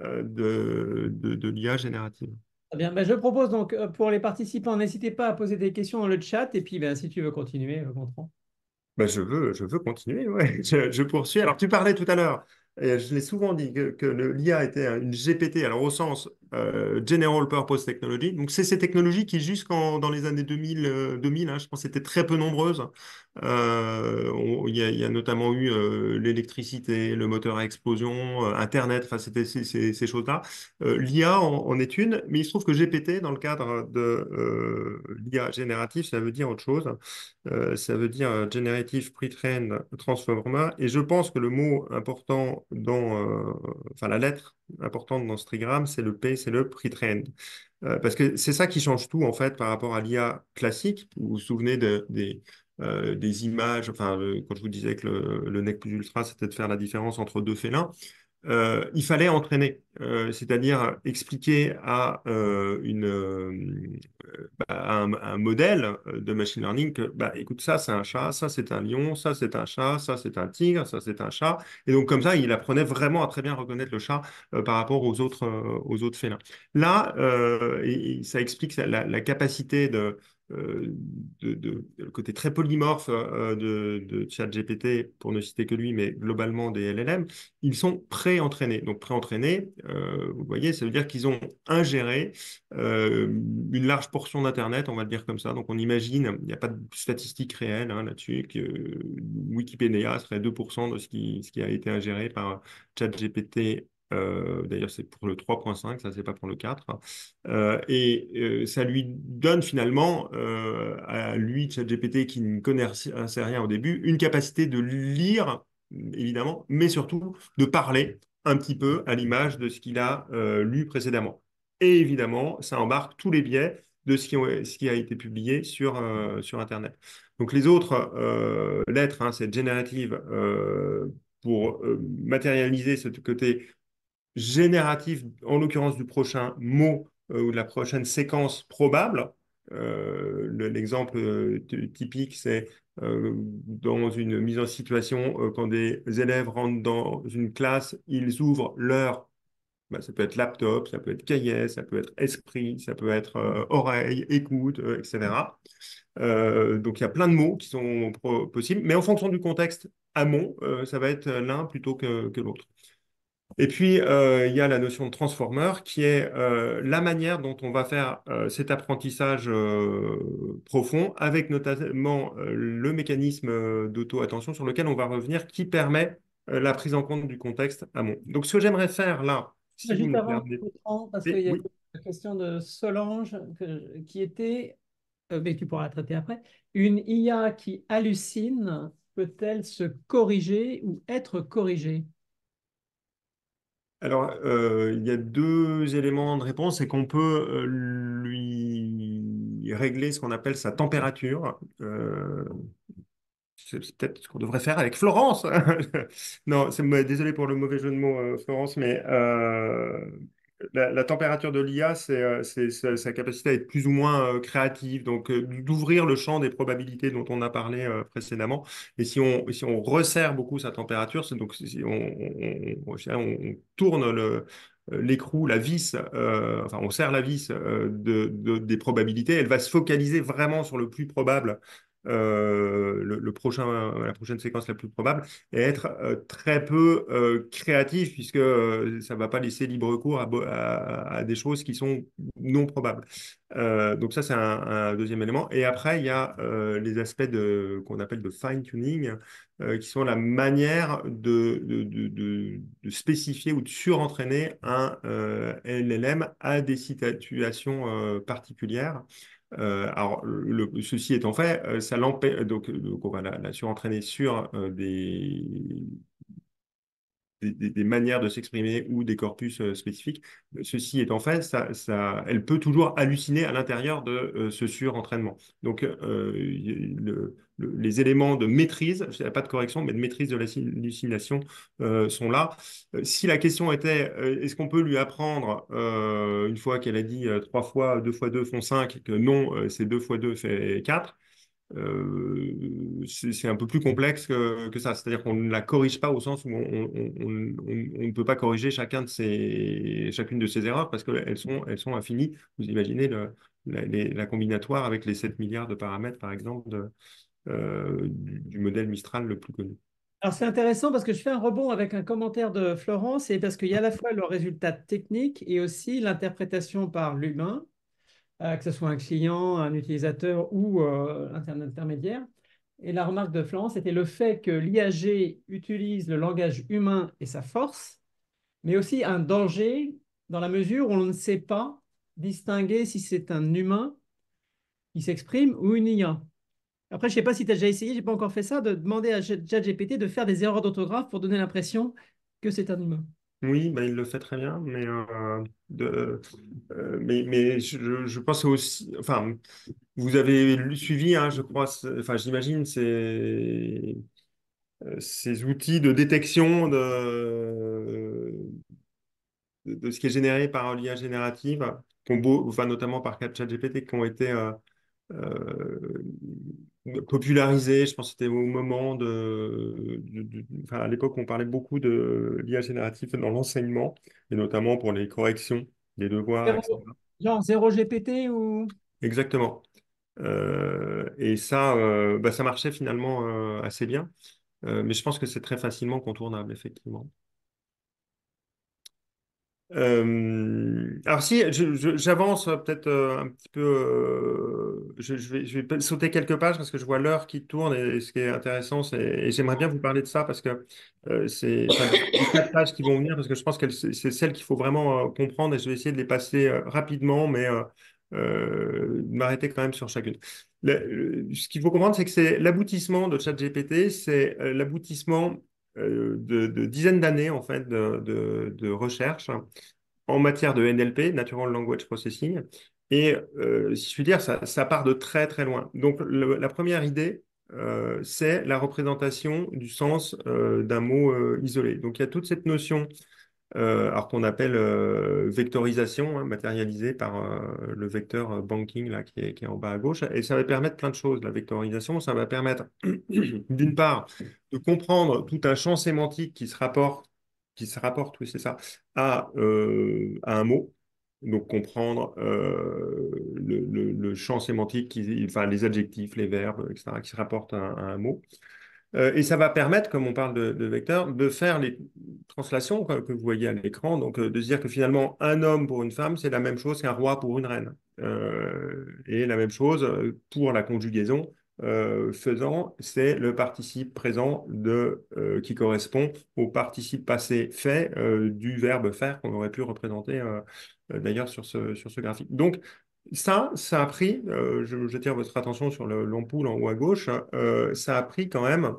de l'IA générative. Très bien. Ben, je propose donc pour les participants, n'hésitez pas à poser des questions dans le chat et puis ben, si tu veux continuer, Gontran. Ben, je veux continuer, ouais. Je poursuis. Alors, tu parlais tout à l'heure, et je l'ai souvent dit, que l'IA était une GPT, alors au sens General Purpose Technology. Donc, c'est ces technologies qui, dans les années 2000, 2000 hein, je pense, étaient très peu nombreuses. Il y a notamment eu l'électricité, le moteur à explosion, Internet, enfin, c'était ces choses-là. L'IA en est une, mais il se trouve que GPT, dans le cadre de l'IA générative, ça veut dire autre chose. Ça veut dire Generative Pre-trained Transformer. Et je pense que le mot important enfin la lettre importante dans ce trigramme, c'est le P, c'est le Pre-trained. Parce que c'est ça qui change tout en fait par rapport à l'IA classique. Vous vous souvenez des images, enfin quand je vous disais que le nec plus ultra, c'était de faire la différence entre deux félins. Il fallait entraîner, c'est-à-dire expliquer à un modèle de machine learning que, bah, écoute, ça c'est un chat, ça c'est un lion, ça c'est un chat, ça c'est un tigre, ça c'est un chat. Et donc comme ça, il apprenait vraiment à très bien reconnaître le chat par rapport aux autres félins. Là, et ça explique la capacité euh, le côté très polymorphe de ChatGPT, pour ne citer que lui, mais globalement des LLM, ils sont pré-entraînés. Donc pré-entraînés, vous voyez, ça veut dire qu'ils ont ingéré une large portion d'Internet, on va le dire comme ça. Donc on imagine, il n'y a pas de statistiques réelles hein, là-dessus, que Wikipédia serait 2% de ce qui a été ingéré par ChatGPT. D'ailleurs, c'est pour le 3.5, ça, c'est pas pour le 4. Ça lui donne finalement, à lui, ChatGPT, qui ne connaissait rien au début, une capacité de lire, évidemment, mais surtout de parler un petit peu à l'image de ce qu'il a lu précédemment. Et évidemment, ça embarque tous les biais de ce qui a été publié sur Internet. Donc les autres lettres, hein, c'est générative pour matérialiser ce côté génératif, en l'occurrence du prochain mot ou de la prochaine séquence probable. L'exemple typique, c'est dans une mise en situation, quand des élèves rentrent dans une classe, ils ouvrent leur, bah, ça peut être laptop, ça peut être cahier, ça peut être esprit, ça peut être oreille, écoute, etc. Donc il y a plein de mots qui sont possibles, mais en fonction du contexte amont, ça va être l'un plutôt que l'autre. Et puis, il y a la notion de transformer qui est la manière dont on va faire cet apprentissage profond avec notamment le mécanisme d'auto-attention sur lequel on va revenir qui permet la prise en compte du contexte amont. Donc, ce que j'aimerais faire là, si vous me Juste le avant que permettez, tu prends, parce qu'il y a oui. la question de Solange qui était, mais tu pourras la traiter après, une IA qui hallucine peut-elle se corriger ou être corrigée? Alors, il y a deux éléments de réponse. C'est qu'on peut lui régler ce qu'on appelle sa température. C'est peut-être ce qu'on devrait faire avec Florence. Non, désolé pour le mauvais jeu de mots, Florence, mais la température de l'IA, c'est sa capacité à être plus ou moins créative, donc d'ouvrir le champ des probabilités dont on a parlé précédemment. Et si on resserre beaucoup sa température, c'est donc si je dirais, on tourne l'écrou, la vis, enfin on serre la vis des probabilités, elle va se focaliser vraiment sur le plus probable la prochaine séquence la plus probable et être très peu créatif puisque ça ne va pas laisser libre cours à des choses qui sont non probables. Donc ça, c'est un deuxième élément. Et après, il y a les aspects qu'on appelle de fine-tuning, qui sont la manière de spécifier ou de surentraîner un LLM à des situations particulières. Alors, ceci étant fait, ça l'empêche, donc on va la surentraîner sur des manières de s'exprimer ou des corpus spécifiques. Ceci étant fait, elle peut toujours halluciner à l'intérieur de ce surentraînement. Donc, les éléments de maîtrise, je dirais pas de correction, mais de maîtrise de la hallucination sont là. Si la question était, est-ce qu'on peut lui apprendre, une fois qu'elle a dit 3 fois 2 fois 2 font 5, que non, c'est 2 fois 2 fait 4, c'est un peu plus complexe que ça. C'est-à-dire qu'on ne la corrige pas au sens où on ne peut pas corriger chacune de ces erreurs parce qu'elles sont infinies. Vous imaginez la combinatoire avec les 7 milliards de paramètres, par exemple, du modèle Mistral le plus connu. Alors c'est intéressant parce que je fais un rebond avec un commentaire de Florence et parce qu'il y a à la fois le résultat technique et aussi l'interprétation par l'humain, que ce soit un client, un utilisateur ou un intermédiaire. Et la remarque de Florence était le fait que l'IAG utilise le langage humain et sa force, mais aussi un danger dans la mesure où on ne sait pas distinguer si c'est un humain qui s'exprime ou une IA. Après, je ne sais pas si tu as déjà essayé, je n'ai pas encore fait ça, de demander à ChatGPT de faire des erreurs d'orthographe pour donner l'impression que c'est un humain. Oui, bah, il le fait très bien, mais je pense aussi, enfin, vous avez suivi, hein, je crois, enfin, j'imagine, ces outils de détection de ce qui est généré par l'IA générative, enfin, notamment par ChatGPT, qui ont été popularisés. Je pense que c'était au moment enfin, à l'époque, on parlait beaucoup de l'IA générative dans l'enseignement, et notamment pour les corrections des devoirs, etc. Genre 0 GPT ou... Exactement. Et ça, bah, ça marchait finalement assez bien. Mais je pense que c'est très facilement contournable, effectivement. Alors si j'avance peut-être un petit peu, je vais peut-être sauter quelques pages parce que je vois l'heure qui tourne et ce qui est intéressant, et j'aimerais bien vous parler de ça parce que c'est enfin, les 4 pages qui vont venir parce que je pense que c'est celles qu'il faut vraiment comprendre et je vais essayer de les passer rapidement, mais de m'arrêter quand même sur chacune. Ce qu'il faut comprendre, c'est que c'est l'aboutissement de ChatGPT, c'est l'aboutissement de dizaines d'années en fait de recherche en matière de NLP, Natural Language Processing. Et si je puis dire, ça part de très très loin. Donc la première idée, c'est la représentation du sens d'un mot isolé. Donc il y a toute cette notion alors qu'on appelle vectorisation, hein, matérialisée par le vecteur banking là, qui est en bas à gauche. Et ça va permettre plein de choses. La vectorisation, ça va permettre d'une part de comprendre tout un champ sémantique qui se rapporte, oui, c'est ça, à un mot. Donc comprendre le champ sémantique, enfin, les adjectifs, les verbes, etc., qui se rapportent à un mot. Et ça va permettre, comme on parle de vecteurs, de faire les translations que vous voyez à l'écran, donc de se dire que finalement, un homme pour une femme, c'est la même chose qu'un roi pour une reine. Et la même chose pour la conjugaison. Faisant, c'est le participe présent qui correspond au participe passé fait du verbe faire qu'on aurait pu représenter d'ailleurs sur ce graphique. Donc, ça a pris, j'attire votre attention sur l'ampoule en haut à gauche, hein, ça a pris quand même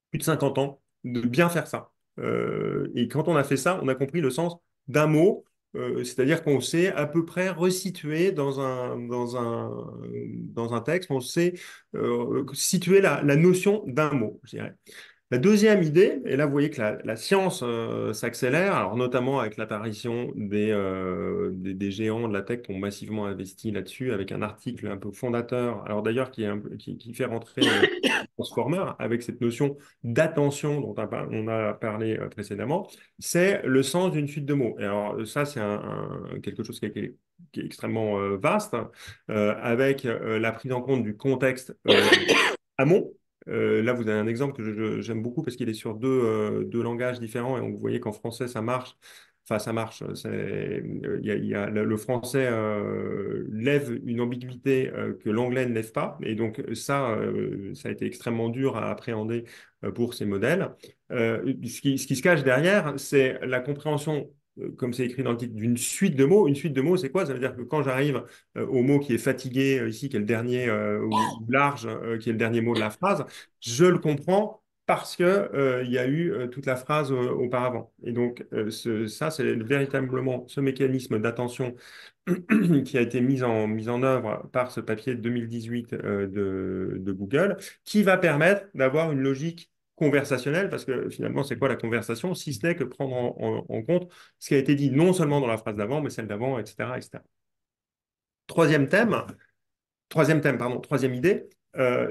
plus de 50 ans de bien faire ça. Et quand on a fait ça, on a compris le sens d'un mot, c'est-à-dire qu'on sait à peu près resituer dans un texte, on sait situer la notion d'un mot, je dirais. La deuxième idée, et là vous voyez que la science s'accélère, alors notamment avec l'apparition des géants de la tech qui ont massivement investi là-dessus, avec un article un peu fondateur, alors d'ailleurs qui fait rentrer le transformer avec cette notion d'attention dont on a parlé précédemment, c'est le sens d'une suite de mots. Et alors ça c'est quelque chose qui est extrêmement vaste, hein, avec la prise en compte du contexte amont. Là, vous avez un exemple que j'aime beaucoup parce qu'il est sur deux langages différents et vous voyez qu'en français, ça marche. Enfin, ça marche. Il y a le français lève une ambiguïté que l'anglais ne lève pas. Et donc, ça a été extrêmement dur à appréhender pour ces modèles. Ce qui se cache derrière, c'est la compréhension, comme c'est écrit dans le titre, d'une suite de mots. Une suite de mots, c'est quoi? Ça veut dire que quand j'arrive au mot qui est fatigué, ici, qui est le dernier, ou large, qui est le dernier mot de la phrase, je le comprends parce que, il y a eu toute la phrase auparavant. Et donc, ça, c'est véritablement ce mécanisme d'attention qui a été mise en œuvre par ce papier de 2018 de Google, qui va permettre d'avoir une logique conversationnelle, parce que finalement, c'est quoi la conversation, si ce n'est que prendre en compte ce qui a été dit non seulement dans la phrase d'avant, mais celle d'avant, etc., etc. Troisième thème, troisième idée,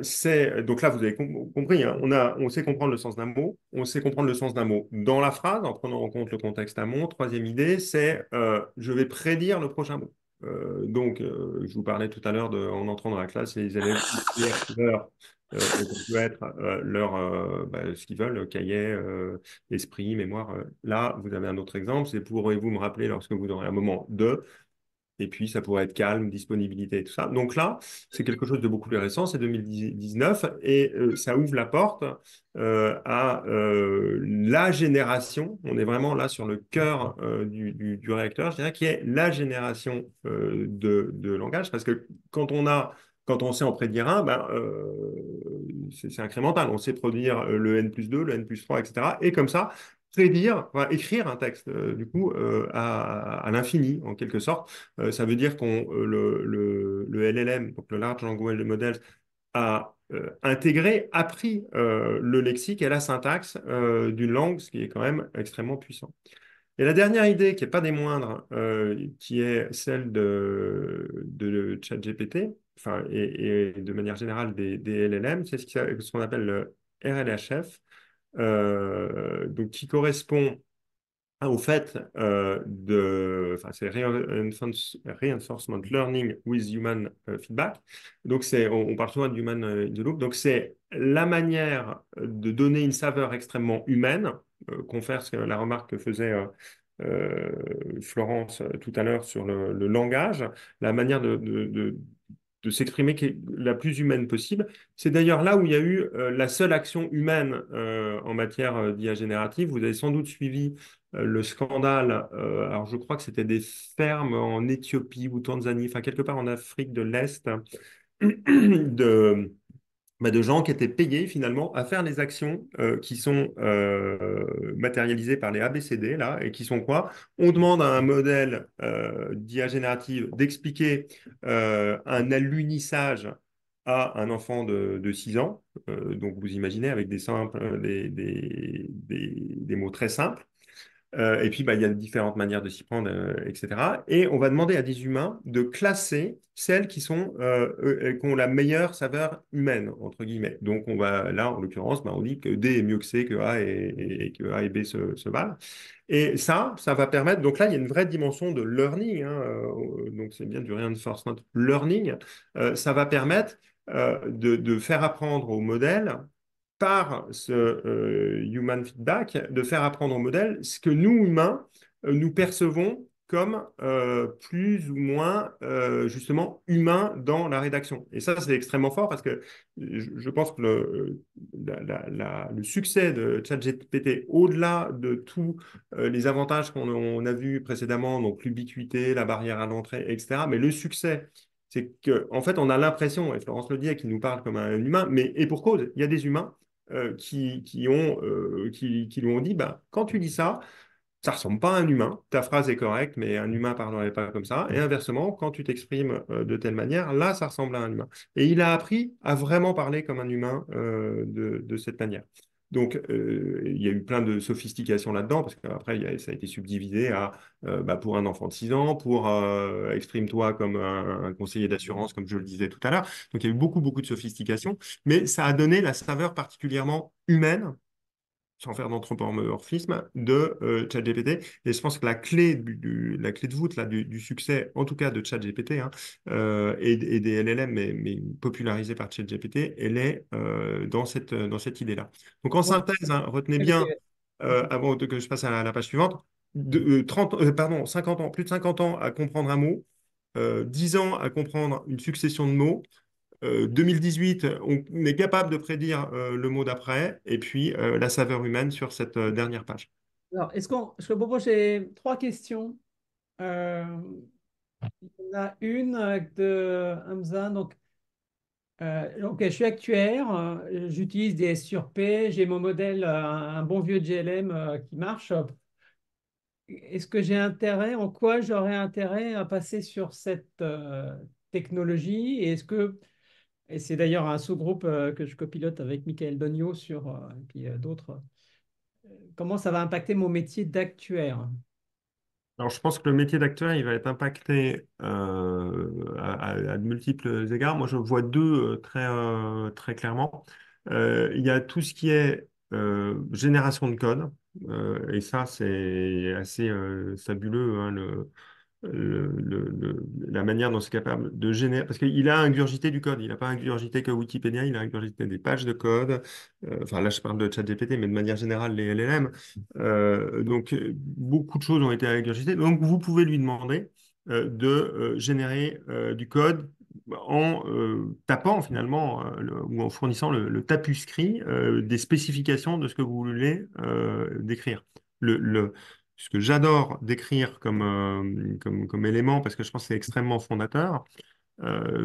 c'est, donc là vous avez compris, hein, on sait comprendre le sens d'un mot, on sait comprendre le sens d'un mot dans la phrase en prenant en compte le contexte amont. Troisième idée, c'est je vais prédire le prochain mot. Je vous parlais tout à l'heure en entrant dans la classe, les élèves écrivent donc on peut être ce qu'ils veulent, cahier, esprit, mémoire. Là, vous avez un autre exemple, c'est pourrez-vous me rappeler lorsque vous aurez un moment de. Et puis, ça pourrait être calme, disponibilité et tout ça. Donc là, c'est quelque chose de beaucoup plus récent, c'est 2019, et ça ouvre la porte à la génération, on est vraiment là sur le cœur du réacteur, je dirais, qui est la génération de langage, parce que quand on sait en prédire un, c'est incrémental, on sait produire le N plus 2, le N plus 3, etc. Et comme ça, prédire, enfin, écrire un texte, à l'infini, en quelque sorte. Ça veut dire le LLM, donc le Large Language Model, a intégré, appris le lexique et la syntaxe d'une langue, ce qui est quand même extrêmement puissant. Et la dernière idée, qui n'est pas des moindres, qui est celle de ChatGPT, enfin, et de manière générale des LLM, c'est ce qu'on appelle le RLHF, donc qui correspond au fait enfin, c'est Reinforcement Learning with Human Feedback. Donc, on parle souvent de Human in the Loop. Donc, c'est la manière de donner une saveur extrêmement humaine, confère la remarque que faisait Florence tout à l'heure sur le langage, la manière de s'exprimer qui est la plus humaine possible. C'est d'ailleurs là où il y a eu la seule action humaine en matière d'IA générative. Vous avez sans doute suivi le scandale, alors je crois que c'était des fermes en Éthiopie ou Tanzanie, enfin quelque part en Afrique de l'Est, de, de gens qui étaient payés finalement à faire les actions qui sont matérialisées par les ABCD, là, et qui sont quoi? On demande à un modèle d'IA générative d'expliquer un alunissage à un enfant de 6 ans. Donc vous imaginez avec des mots très simples. Et puis, il y a différentes manières de s'y prendre, etc. Et on va demander à des humains de classer celles qui ont la meilleure saveur humaine, entre guillemets. Donc, là, en l'occurrence, on dit que D est mieux que C, que A et que A et B se valent. Et ça va permettre. Donc là, il y a une vraie dimension de learning, hein, donc, c'est bien du reinforcement learning. Ça va permettre de faire apprendre au modèle par ce human feedback, de faire apprendre au modèle ce que nous, humains, nous percevons comme plus ou moins justement humain dans la rédaction. Et ça, c'est extrêmement fort parce que je pense que le succès de ChatGPT, au-delà de tous les avantages qu'on a vus précédemment, donc l'ubiquité, la barrière à l'entrée, etc., mais le succès, c'est qu'en fait, on a l'impression, et Florence le dit, qu'il nous parle comme un humain, mais et pour cause, il y a des humains qui lui ont dit, bah, quand tu dis ça, ça ressemble pas à un humain. Ta phrase est correcte, mais un humain parlerait pas comme ça. Et inversement, quand tu t'exprimes de telle manière, là, ça ressemble à un humain. Et il a appris à vraiment parler comme un humain de cette manière. Donc, il y a eu plein de sophistication là-dedans, parce qu'après, ça a été subdivisé à, bah, pour un enfant de 6 ans, pour exprime-toi comme un conseiller d'assurance, comme je le disais tout à l'heure. Donc, il y a eu beaucoup, beaucoup de sophistication, mais ça a donné la saveur particulièrement humaine sans faire d'anthropomorphisme, de ChatGPT. Et je pense que la clé de voûte là, du succès, en tout cas de ChatGPT, hein, et des LLM, mais popularisés par ChatGPT, elle est dans cette idée-là. Donc en Ouais, synthèse, hein, retenez ok. bien, avant que je passe à la page suivante, 50 ans, plus de 50 ans à comprendre un mot, 10 ans à comprendre une succession de mots, 2018, on est capable de prédire le mot d'après, et puis la saveur humaine sur cette dernière page. Alors, je te propose, j'ai trois questions. Euh, il y en a une de Hamza. Ok, je suis actuaire, j'utilise des S sur P, j'ai mon modèle, un bon vieux GLM qui marche. Est-ce que j'ai intérêt, en quoi j'aurais intérêt à passer sur cette technologie? Et c'est d'ailleurs un sous-groupe que je copilote avec Michael Dogno et puis d'autres, comment ça va impacter mon métier d'actuaire? Alors, je pense que le métier d'acteur, il va être impacté à de multiples égards. Moi, je vois deux très clairement. Il y a tout ce qui est génération de code, et ça, c'est assez fabuleux, hein, la manière dont c'est capable de générer. Parce qu'il a ingurgité du code, il n'a pas ingurgité que Wikipédia, il a ingurgité des pages de code. Enfin, là, je parle de ChatGPT, mais de manière générale, les LLM. Beaucoup de choses ont été ingurgitées. Donc, vous pouvez lui demander de générer du code en tapant finalement ou en fournissant le tapuscrit des spécifications de ce que vous voulez décrire. Ce que j'adore décrire comme élément, parce que je pense que c'est extrêmement fondateur.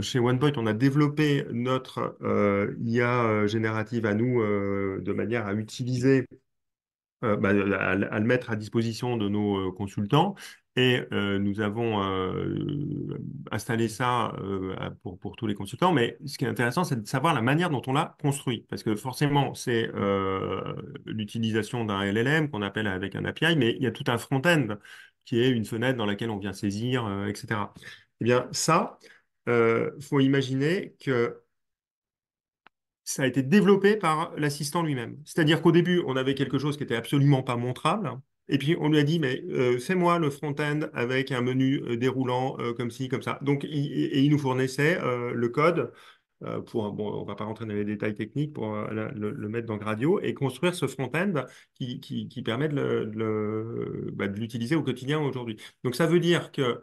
Chez OnePoint, on a développé notre IA générative à nous de manière à utiliser bah, à le mettre à disposition de nos consultants. Et nous avons installé ça pour tous les consultants. Mais ce qui est intéressant, c'est de savoir la manière dont on l'a construit. Parce que forcément, c'est l'utilisation d'un LLM qu'on appelle avec un API, mais il y a tout un front-end qui est une fenêtre dans laquelle on vient saisir, etc. Eh bien, ça, faut imaginer que ça a été développé par l'assistant lui-même. C'est-à-dire qu'au début, on avait quelque chose qui était absolument pas montrable. Et puis on lui a dit, mais fais-moi le front-end avec un menu déroulant comme ci, comme ça. Donc, et il nous fournissait le code pour, bon, on va pas rentrer dans les détails techniques pour le mettre dans Gradio et construire ce front-end qui permet bah, de l'utiliser au quotidien aujourd'hui. Donc ça veut dire que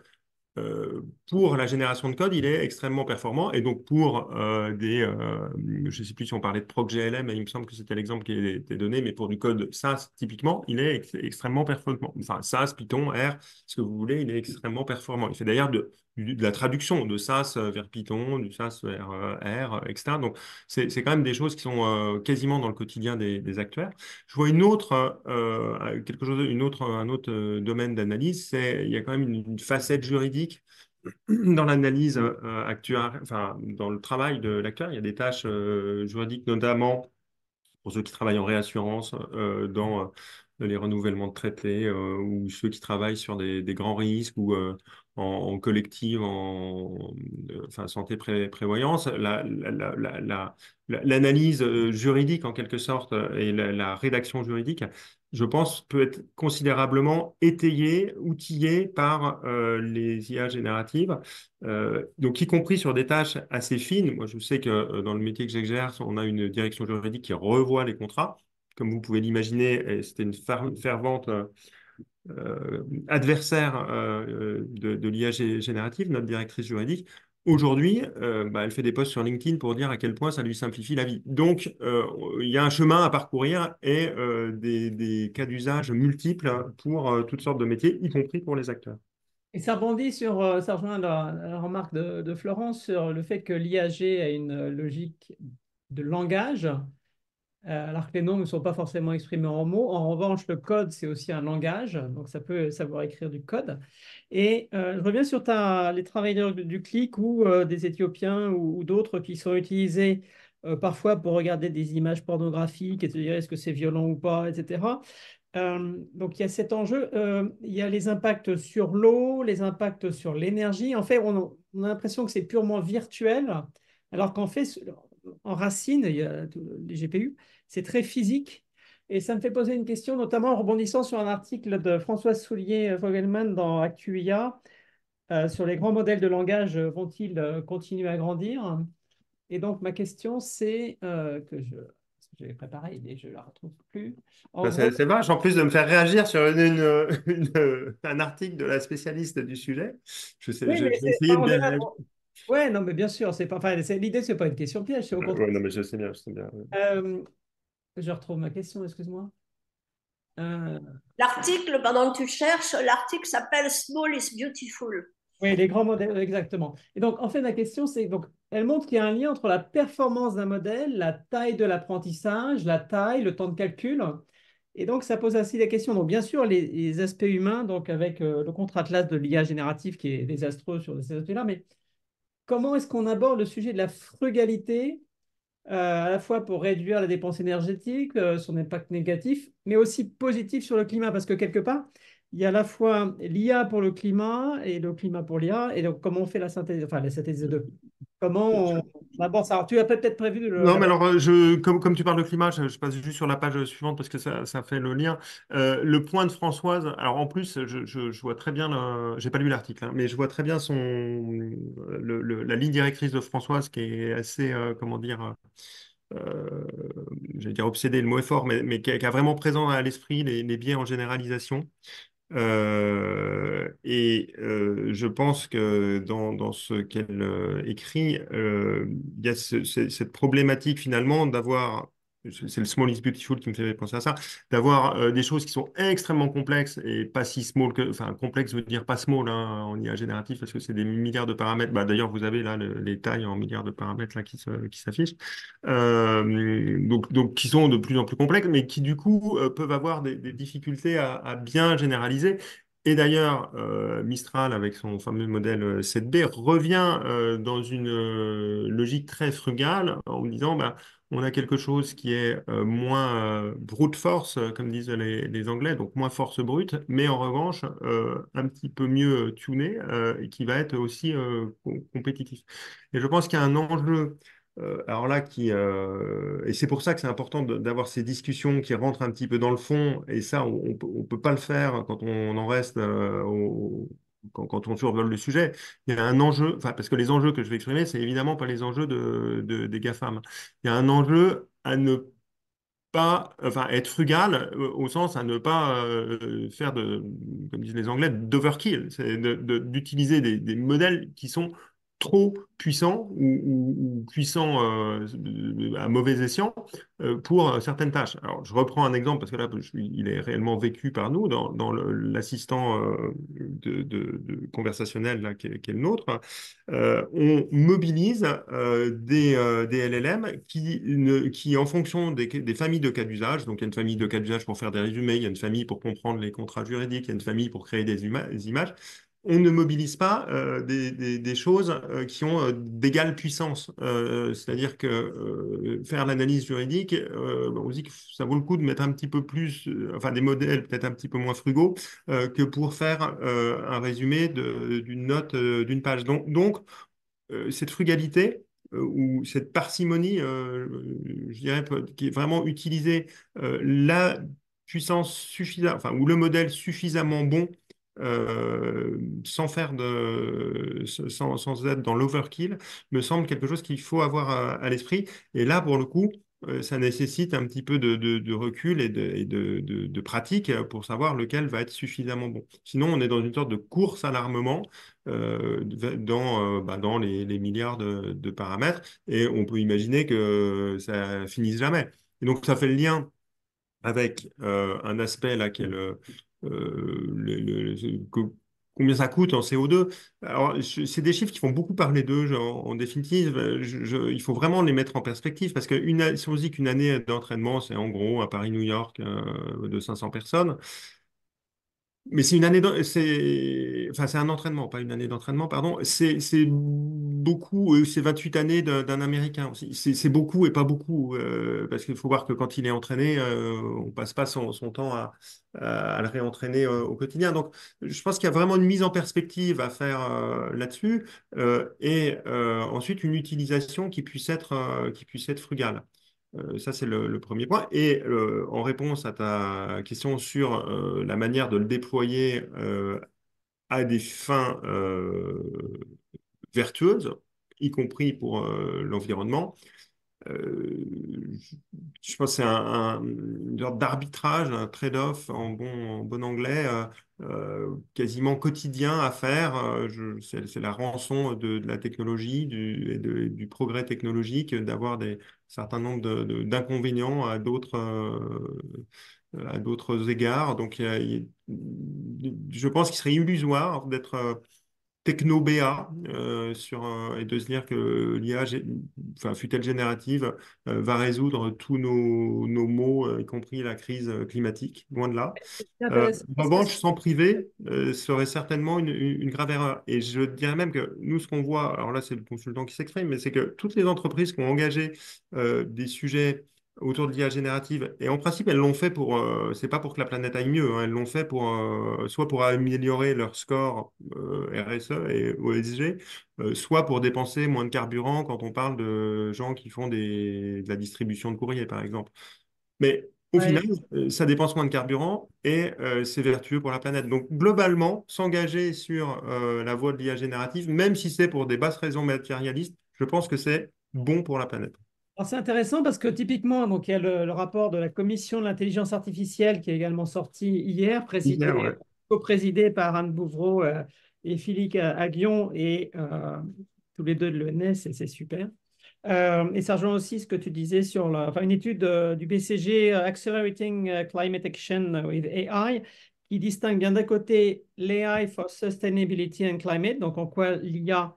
pour la génération de code, il est extrêmement performant. Et donc, pour je ne sais plus si on parlait de ProcGLM, mais il me semble que c'était l'exemple qui a été donné, mais pour du code SAS, typiquement, il est extrêmement performant. Enfin, SAS, Python, R, ce que vous voulez, il est extrêmement performant. Il fait d'ailleurs de la traduction de SAS vers Python, du SAS vers R, etc. Donc, c'est quand même des choses qui sont quasiment dans le quotidien des actuaires. Je vois un autre domaine d'analyse, il y a quand même une facette juridique dans l'analyse actuelle, enfin, dans le travail de l'acteur. Il y a des tâches juridiques, notamment pour ceux qui travaillent en réassurance, dans les renouvellements de traités, ou ceux qui travaillent sur des grands risques, ou en collective, enfin, santé prévoyance. L'analyse juridique, en quelque sorte, et la rédaction juridique je pense, peut être considérablement étayé, outillé par les IA génératives, donc y compris sur des tâches assez fines. Moi, je sais que dans le métier que j'exerce, on a une direction juridique qui revoit les contrats. Comme vous pouvez l'imaginer, et c'était une fervente adversaire de l'IA générative, notre directrice juridique. Aujourd'hui, bah, elle fait des posts sur LinkedIn pour dire à quel point ça lui simplifie la vie. Donc, il y a un chemin à parcourir et des cas d'usage multiples pour toutes sortes de métiers, y compris pour les acteurs. Et ça rebondit sur, ça rejoint la remarque de Florence sur le fait que l'IAG a une logique de langage, alors que les noms ne sont pas forcément exprimés en mots. En revanche, le code, c'est aussi un langage, donc ça peut savoir écrire du code. Et je reviens sur les travailleurs du clic ou des Éthiopiens ou d'autres qui sont utilisés parfois pour regarder des images pornographiques et se dire est-ce que c'est violent ou pas, etc. Donc il y a cet enjeu, il y a les impacts sur l'eau, les impacts sur l'énergie. En fait, on a l'impression que c'est purement virtuel, alors qu'en fait, en racine, il y a les GPU, c'est très physique. Et ça me fait poser une question, notamment en rebondissant sur un article de Françoise Soulier-Vogelmann dans ActuIA sur les grands modèles de langage vont-ils continuer à grandir? Et donc ma question, c'est que j'avais préparée et je ne la retrouve plus. En Bah, gros, c'est vache, en plus de me faire réagir sur un article de la spécialiste du sujet. oui, mais Je vais essayer de on bien est là réagir. ouais, non, mais bien sûr, c'est pas, enfin, l'idée, c'est pas une question piège, c'est au contraire. Ouais, non, mais je sais bien, je sais bien. Euh, je retrouve ma question, excuse-moi. Euh, L'article, pendant que tu cherches, l'article s'appelle Small is Beautiful. oui, les grands modèles, exactement. Et donc, en fait, ma question, c'est donc, elle montre qu'il y a un lien entre la performance d'un modèle, la taille de l'apprentissage, la taille, le temps de calcul. Et donc, ça pose ainsi la question. Donc, bien sûr, les aspects humains, donc avec le contre-atlas de l'IA générative qui est désastreux sur ces aspects-là, mais comment est-ce qu'on aborde le sujet de la frugalité à la fois pour réduire la dépense énergétique, son impact négatif, mais aussi positif sur le climat, parce que quelque part, il y a à la fois l'IA pour le climat et le climat pour l'IA, et donc comment on fait la synthèse, enfin la synthèse des deux. Comment on aborde ça? Alors, tu as peut-être prévu Non, mais la... alors, comme tu parles de climat, je passe juste sur la page suivante parce que ça fait le lien. Le point de Françoise, alors en plus, je vois très bien, j'ai pas lu l'article, hein, mais je vois très bien la ligne directrice de Françoise qui est assez, comment dire, euh, j'allais dire obsédée, le mot est fort, mais qui a vraiment présent à l'esprit les biais en généralisation. Je pense que dans ce qu'elle écrit, il y a cette problématique finalement d'avoir, c'est le small is beautiful qui me fait penser à ça, d'avoir des choses qui sont extrêmement complexes et pas si small que, enfin complexe veut dire pas small hein, en IA génératif parce que c'est des milliards de paramètres. Bah, d'ailleurs, vous avez là les tailles en milliards de paramètres là qui s'affichent. Donc, qui sont de plus en plus complexes, mais qui du coup peuvent avoir des difficultés à bien généraliser. Et d'ailleurs, Mistral, avec son fameux modèle 7B, revient dans une logique très frugale en disant, bah, on a quelque chose qui est moins brute force, comme disent les Anglais, donc moins force brute, mais en revanche, un petit peu mieux tuné et qui va être aussi compétitif. Et je pense qu'il y a un enjeu alors là, et c'est pour ça que c'est important d'avoir ces discussions qui rentrent un petit peu dans le fond, et ça, on peut pas le faire quand on en reste quand on survole le sujet. Il y a un enjeu, enfin, parce que les enjeux que je vais exprimer, c'est évidemment pas les enjeux des GAFAM. Il y a un enjeu à ne pas, enfin, être frugal au sens à ne pas faire comme disent les Anglais, d'overkill, c'est d'utiliser des modèles qui sont trop puissants ou puissants à mauvais escient pour certaines tâches. Alors, je reprends un exemple parce que là, il est réellement vécu par nous dans l'assistant conversationnel là, qui est le nôtre. On mobilise des LLM qui, en fonction des familles de cas d'usage, donc il y a une famille de cas d'usage pour faire des résumés, il y a une famille pour comprendre les contrats juridiques, il y a une famille pour créer des images, on ne mobilise pas des choses qui ont d'égale puissance. C'est-à-dire que faire l'analyse juridique, on se dit que ça vaut le coup de mettre un petit peu plus, enfin des modèles peut-être un petit peu moins frugaux que pour faire un résumé d'une note d'une page. Cette frugalité ou cette parcimonie, je dirais, qui est vraiment utilisée là puissance suffisante, enfin, ou le modèle suffisamment bon sans faire sans être dans l'overkill, me semble quelque chose qu'il faut avoir à l'esprit. Et là, pour le coup, ça nécessite un petit peu de recul et de pratique pour savoir lequel va être suffisamment bon. Sinon, on est dans une sorte de course à l'armement dans les milliards de paramètres, et on peut imaginer que ça finisse jamais. Et donc, ça fait le lien avec un aspect là qui est combien ça coûte en CO2. Alors, c'est des chiffres qui font beaucoup parler d'eux. En définitive, il faut vraiment les mettre en perspective parce que si on se dit qu'une année d'entraînement, c'est en gros à Paris-New York de 500 personnes, mais c'est une année, enfin, c'est un entraînement, pas une année d'entraînement, pardon. C'est beaucoup, c'est 28 années d'un Américain aussi. C'est beaucoup et pas beaucoup, parce qu'il faut voir que quand il est entraîné, on passe pas son temps à le réentraîner au quotidien. Donc, je pense qu'il y a vraiment une mise en perspective à faire là-dessus, et ensuite une utilisation qui puisse être frugale. Ça, c'est le premier point. Et en réponse à ta question sur la manière de le déployer à des fins vertueuses, y compris pour l'environnement, euh, je pense que c'est une sorte d'arbitrage, un trade-off en bon anglais, quasiment quotidien à faire. C'est la rançon de la technologie et du progrès technologique, d'avoir des certain nombre d'inconvénients à d'autres égards. Donc, je pense qu'il serait illusoire d'être techno-BA et de se dire que l'IA, enfin, fut-elle générative, va résoudre tous nos maux, y compris la crise climatique, loin de là. C'est intéressant En parce que revanche, s'en priver serait certainement une grave erreur. Et je dirais même que nous, ce qu'on voit, alors là, c'est le consultant qui s'exprime, mais c'est que toutes les entreprises qui ont engagé des sujets autour de l'IA générative, et en principe, elles l'ont fait c'est pas pour que la planète aille mieux, hein, elles l'ont fait soit pour améliorer leur score RSE et OSG, soit pour dépenser moins de carburant quand on parle de gens qui font de la distribution de courrier, par exemple. Mais au final, ouais, ça dépense moins de carburant et c'est vertueux pour la planète. Donc, globalement, s'engager sur la voie de l'IA générative, même si c'est pour des basses raisons matérialistes, je pense que c'est bon pour la planète. alors, c'est intéressant parce que typiquement, donc, il y a le rapport de la Commission de l'intelligence artificielle qui est également sorti hier, Hier, ouais. co-présidé par Anne Bouvreau et Philippe Aghion, et tous les deux de l'ENS, et c'est super. Et ça rejoint aussi ce que tu disais sur enfin, une étude du BCG, Accelerating Climate Action with AI, qui distingue bien d'un côté l'AI for Sustainability and Climate, donc en quoi l'IA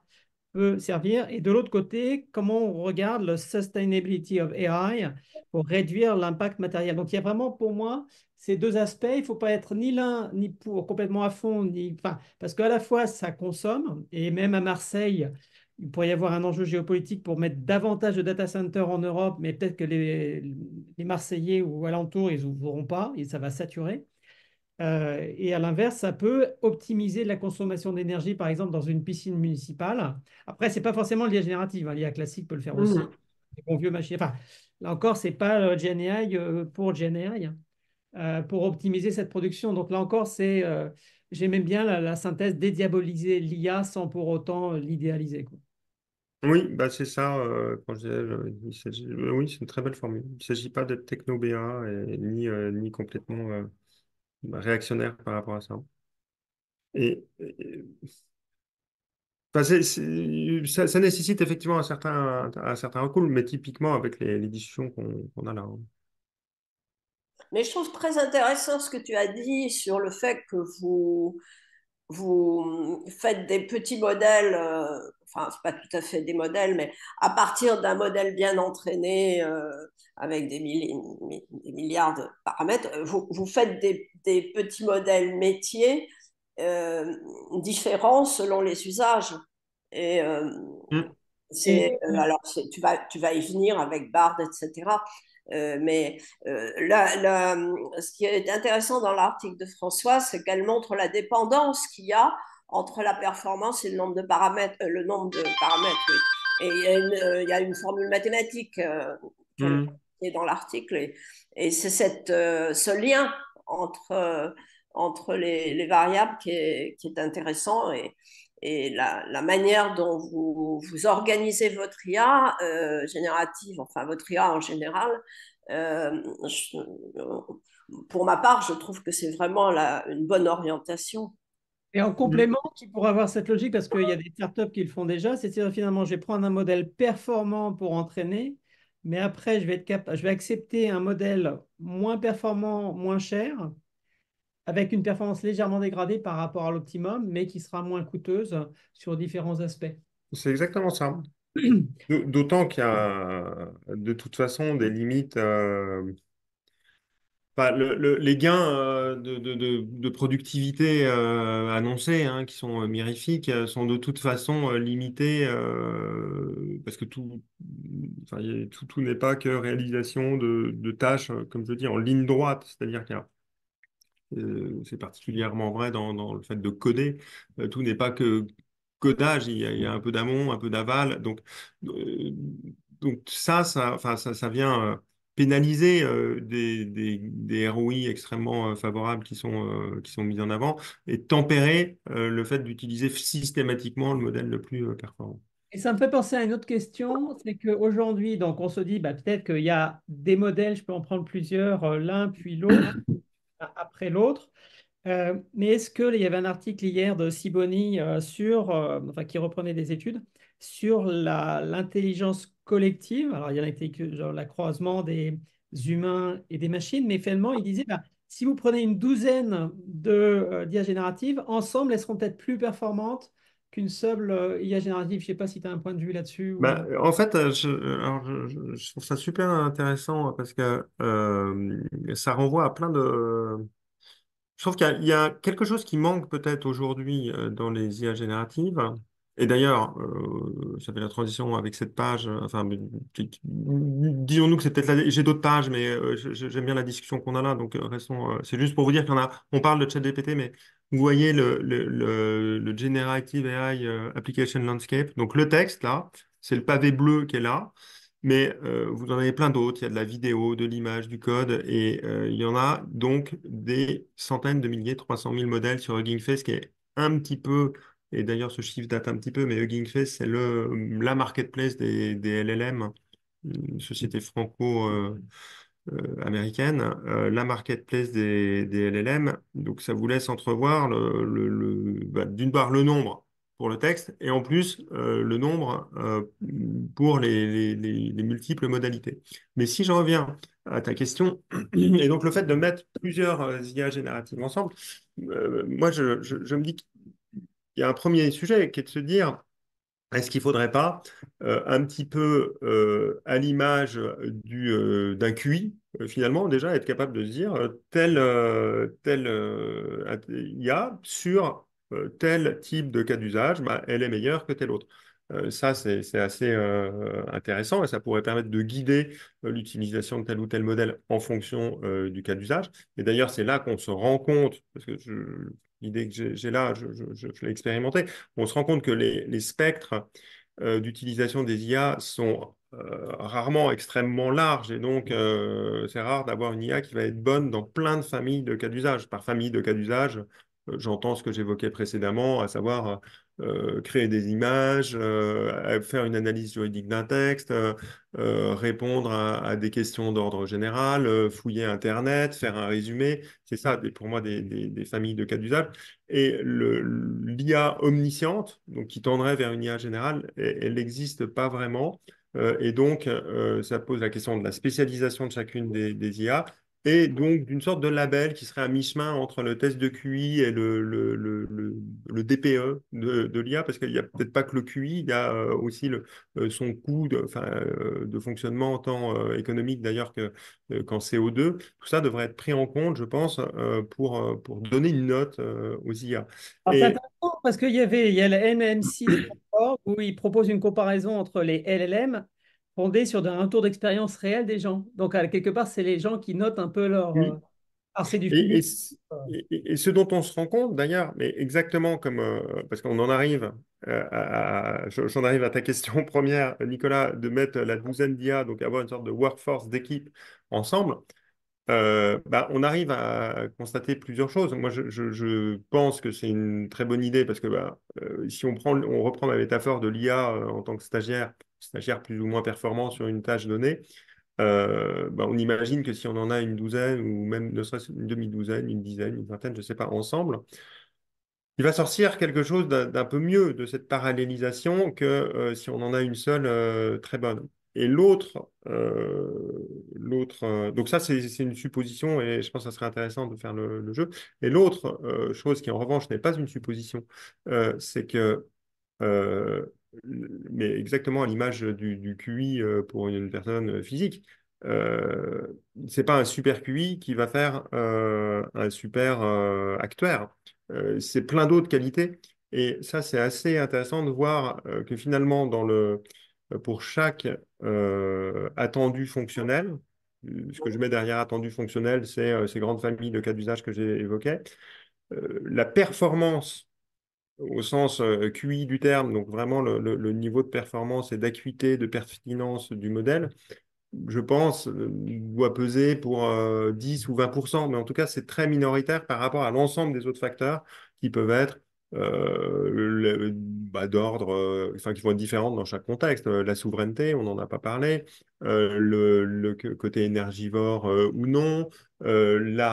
peut servir, et de l'autre côté, comment on regarde le Sustainability of AI pour réduire l'impact matériel. Donc il y a vraiment pour moi ces deux aspects. Il ne faut pas être ni l'un ni pour complètement à fond, enfin, parce qu'à la fois ça consomme, et même à Marseille, il pourrait y avoir un enjeu géopolitique pour mettre davantage de data centers en Europe, mais peut-être que les Marseillais ou alentours, ils n'ouvriront pas et ça va saturer. Et à l'inverse, ça peut optimiser la consommation d'énergie, par exemple, dans une piscine municipale. Après, ce n'est pas forcément l'IA générative, hein. L'IA classique peut le faire aussi. Mhm. Les bons vieux machines. Enfin, là encore, ce n'est pas GenAI pour GenAI, pour optimiser cette production. Donc là encore, j'aime bien la synthèse, dédiaboliser l'IA sans pour autant l'idéaliser, quoi. Oui, bah c'est ça. Quand je disais, oui, c'est une très belle formule. Il ne s'agit pas d'être techno-BA ni complètement réactionnaire par rapport à ça. Enfin, ça nécessite effectivement un certain recul, mais typiquement avec les discussions qu'on a là, hein. Mais je trouve très intéressant ce que tu as dit sur le fait que vous faites des petits modèles, enfin, c'est pas tout à fait des modèles, mais à partir d'un modèle bien entraîné, avec des milliards de paramètres, vous faites des petits modèles métiers euh, différents selon les usages. Et Mm. tu vas y venir avec Bard, etc. Mais ce qui est intéressant dans l'article de Françoise, c'est qu'elle montre la dépendance qu'il y a entre la performance et le nombre de paramètres, oui. Et il y a une formule mathématique Mm. est dans l'article. Et c'est ce lien entre les variables qui est intéressant. Et la manière dont vous organisez votre IA générative, enfin votre IA en général, euh, je- pour ma part, je trouve que c'est vraiment une bonne orientation. Et en Mm. complément, qui pourrait avoir cette logique, parce qu'il y a des startups qui le font déjà, c'est-à-dire finalement, je vais prendre un modèle performant pour entraîner, mais après, je vais accepter un modèle moins performant, moins cher, avec une performance légèrement dégradée par rapport à l'optimum, mais qui sera moins coûteuse sur différents aspects. C'est exactement ça. D'autant qu'il y a de toute façon des limites. Enfin, les gains de productivité annoncés, hein, qui sont mirifiques, sont de toute façon limités parce que enfin, tout n'est pas que réalisation de tâches, comme je dis, en ligne droite. C'est-à-dire qu'il y a c'est particulièrement vrai dans le fait de coder. Tout n'est pas que codage, il y a un peu d'amont, un peu d'aval. Euh, donc enfin, ça vient pénaliser des ROI extrêmement favorables qui sont mis en avant et tempérer le fait d'utiliser systématiquement le modèle le plus performant. Et ça me fait penser à une autre question, c'est qu'aujourd'hui, donc on se dit bah, peut-être qu'il y a des modèles, je peux en prendre plusieurs, l'un puis l'autre, après l'autre. Mais est-ce qu'il y avait un article hier de Siboni enfin, qui reprenait des études sur l'intelligence collective? Alors, il y en a été que genre, la croisement des humains et des machines, mais finalement, il disait, bah, si vous prenez une douzaine d'IA génératives, ensemble, elles seront peut-être plus performantes qu'une seule IA générative. Je ne sais pas si tu as un point de vue là-dessus. Bah, en fait, alors, je trouve ça super intéressant parce que ça renvoie à plein de. Je trouve qu'il y a quelque chose qui manque peut-être aujourd'hui dans les IA génératives. Et d'ailleurs, ça fait la transition avec cette page. Enfin, disons-nous que c'est peut-être j'ai d'autres pages, mais j'aime bien la discussion qu'on a là. Donc, restons. C'est juste pour vous dire on parle de ChatGPT, mais vous voyez le Generative AI Application Landscape. Donc, le texte là, c'est le pavé bleu qui est là. Mais vous en avez plein d'autres. Il y a de la vidéo, de l'image, du code. Et il y en a donc des centaines de milliers, 300 000 modèles sur Hugging Face, qui est un petit peu, et d'ailleurs ce chiffre date un petit peu, mais Hugging Face, c'est la marketplace des LLM, une société franco-américaine, la marketplace des LLM. Donc ça vous laisse entrevoir d'une part le nombre pour le texte et en plus le nombre pour les multiples modalités. Mais si je reviens à ta question, et donc le fait de mettre plusieurs IA génératives ensemble, moi je me dis qu'il y a un premier sujet qui est de se dire, est-ce qu'il ne faudrait pas, un petit peu à l'image d'un QI, finalement, déjà être capable de se dire telle IA sur tel type de cas d'usage, bah, elle est meilleure que telle autre. Ça, c'est assez intéressant et ça pourrait permettre de guider l'utilisation de tel ou tel modèle en fonction du cas d'usage. Et d'ailleurs, c'est là qu'on se rend compte, parce que l'idée que j'ai là, je l'ai expérimenté, on se rend compte que les spectres d'utilisation des IA sont rarement extrêmement larges et donc c'est rare d'avoir une IA qui va être bonne dans plein de familles de cas d'usage. Par famille de cas d'usage, j'entends ce que j'évoquais précédemment, à savoir créer des images, faire une analyse juridique d'un texte, répondre à des questions d'ordre général, fouiller Internet, faire un résumé. C'est ça, pour moi, des familles de cas d'usage. Et l'IA omnisciente, donc qui tendrait vers une IA générale, elle n'existe pas vraiment. Et donc, ça pose la question de la spécialisation de chacune des IA et donc d'une sorte de label qui serait à mi-chemin entre le test de QI et le DPE de l'IA, parce qu'il n'y a peut-être pas que le QI, il y a aussi son coût de fonctionnement, tant économique d'ailleurs qu'en CO2. Tout ça devrait être pris en compte, je pense, pour donner une note aux IA. Alors, c'est Et intéressant parce il y a le MM6.org où il propose une comparaison entre les LLM fondée sur un retour d'expérience réel des gens. Donc, quelque part, c'est les gens qui notent un peu leur. oui, Alors, c'est du Et, et, physique. c- et ce dont on se rend compte d'ailleurs, mais exactement comme, parce qu'on en arrive, j'en arrive à ta question première, Nicolas, de mettre la douzaine d'IA, donc avoir une sorte de workforce d'équipe ensemble. Bah, on arrive à constater plusieurs choses. Moi, je pense que c'est une très bonne idée parce que bah, si on reprend la métaphore de l'IA en tant que stagiaire, stagiaire plus ou moins performant sur une tâche donnée, bah, on imagine que si on en a une douzaine ou même ne serait-ce une demi-douzaine, une dizaine, une vingtaine, je ne sais pas, ensemble, il va sortir quelque chose d'un peu mieux de cette parallélisation que si on en a une seule très bonne. Et donc ça c'est une supposition et je pense que ça serait intéressant de faire le jeu. Et l'autre chose qui en revanche n'est pas une supposition, c'est que euh, mais exactement à l'image du QI pour une personne physique. Euh, c'est pas un super QI qui va faire un super actuaire. C'est plein d'autres qualités. Et ça, c'est assez intéressant de voir que finalement, pour chaque attendu fonctionnel, ce que je mets derrière attendu fonctionnel, c'est ces grandes familles de cas d'usage que j'ai évoquées, la performance au sens QI du terme, donc vraiment le niveau de performance et d'acuité, de pertinence du modèle, je pense, doit peser pour 10 ou 20%, mais en tout cas, c'est très minoritaire par rapport à l'ensemble des autres facteurs qui peuvent être d'ordre, enfin, qui vont être différents dans chaque contexte. La souveraineté, on n'en a pas parlé, côté énergivore ou non, le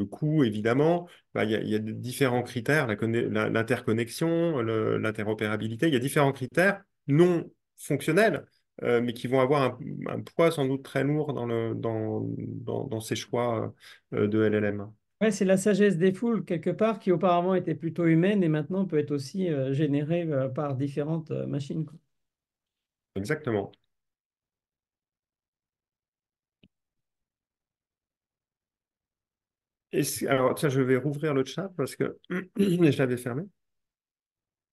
coût, évidemment. Bah, il y a différents critères, l'interconnexion, l'interopérabilité, il y a différents critères non fonctionnels mais qui vont avoir un poids sans doute très lourd dans ces choix de LLM. Ouais, c'est la sagesse des foules, quelque part, qui auparavant était plutôt humaine et maintenant peut être aussi générée par différentes machines, quoi. Exactement. Alors, tiens, je vais rouvrir le chat parce que je l'avais fermé.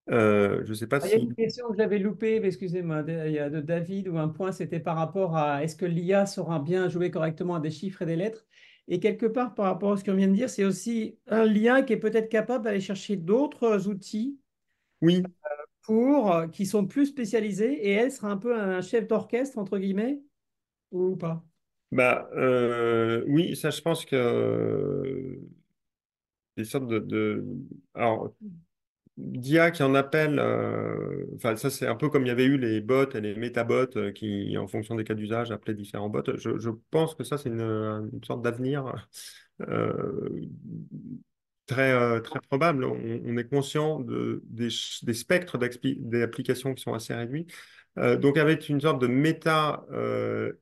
Je ne sais pas Il y a si... une question que j'avais loupée, mais excusez-moi, il y a de David, où un point, c'était par rapport à est-ce que l'IA saura bien jouer correctement à des chiffres et des lettres? Et quelque part, par rapport à ce qu'on vient de dire, c'est aussi un lien qui est peut-être capable d'aller chercher d'autres outils Oui, qui sont plus spécialisés, et elle sera un peu un chef d'orchestre, entre guillemets, ou pas? bah, oui, ça, je pense que des sortes alors, d'IA qui en appelle, enfin ça c'est un peu comme il y avait eu les bots et les métabots qui, en fonction des cas d'usage, appelaient différents bots. Je pense que ça c'est une sorte d'avenir euh, très probable. On est conscient des spectres d'applications qui sont assez réduits. Donc avec une sorte de méta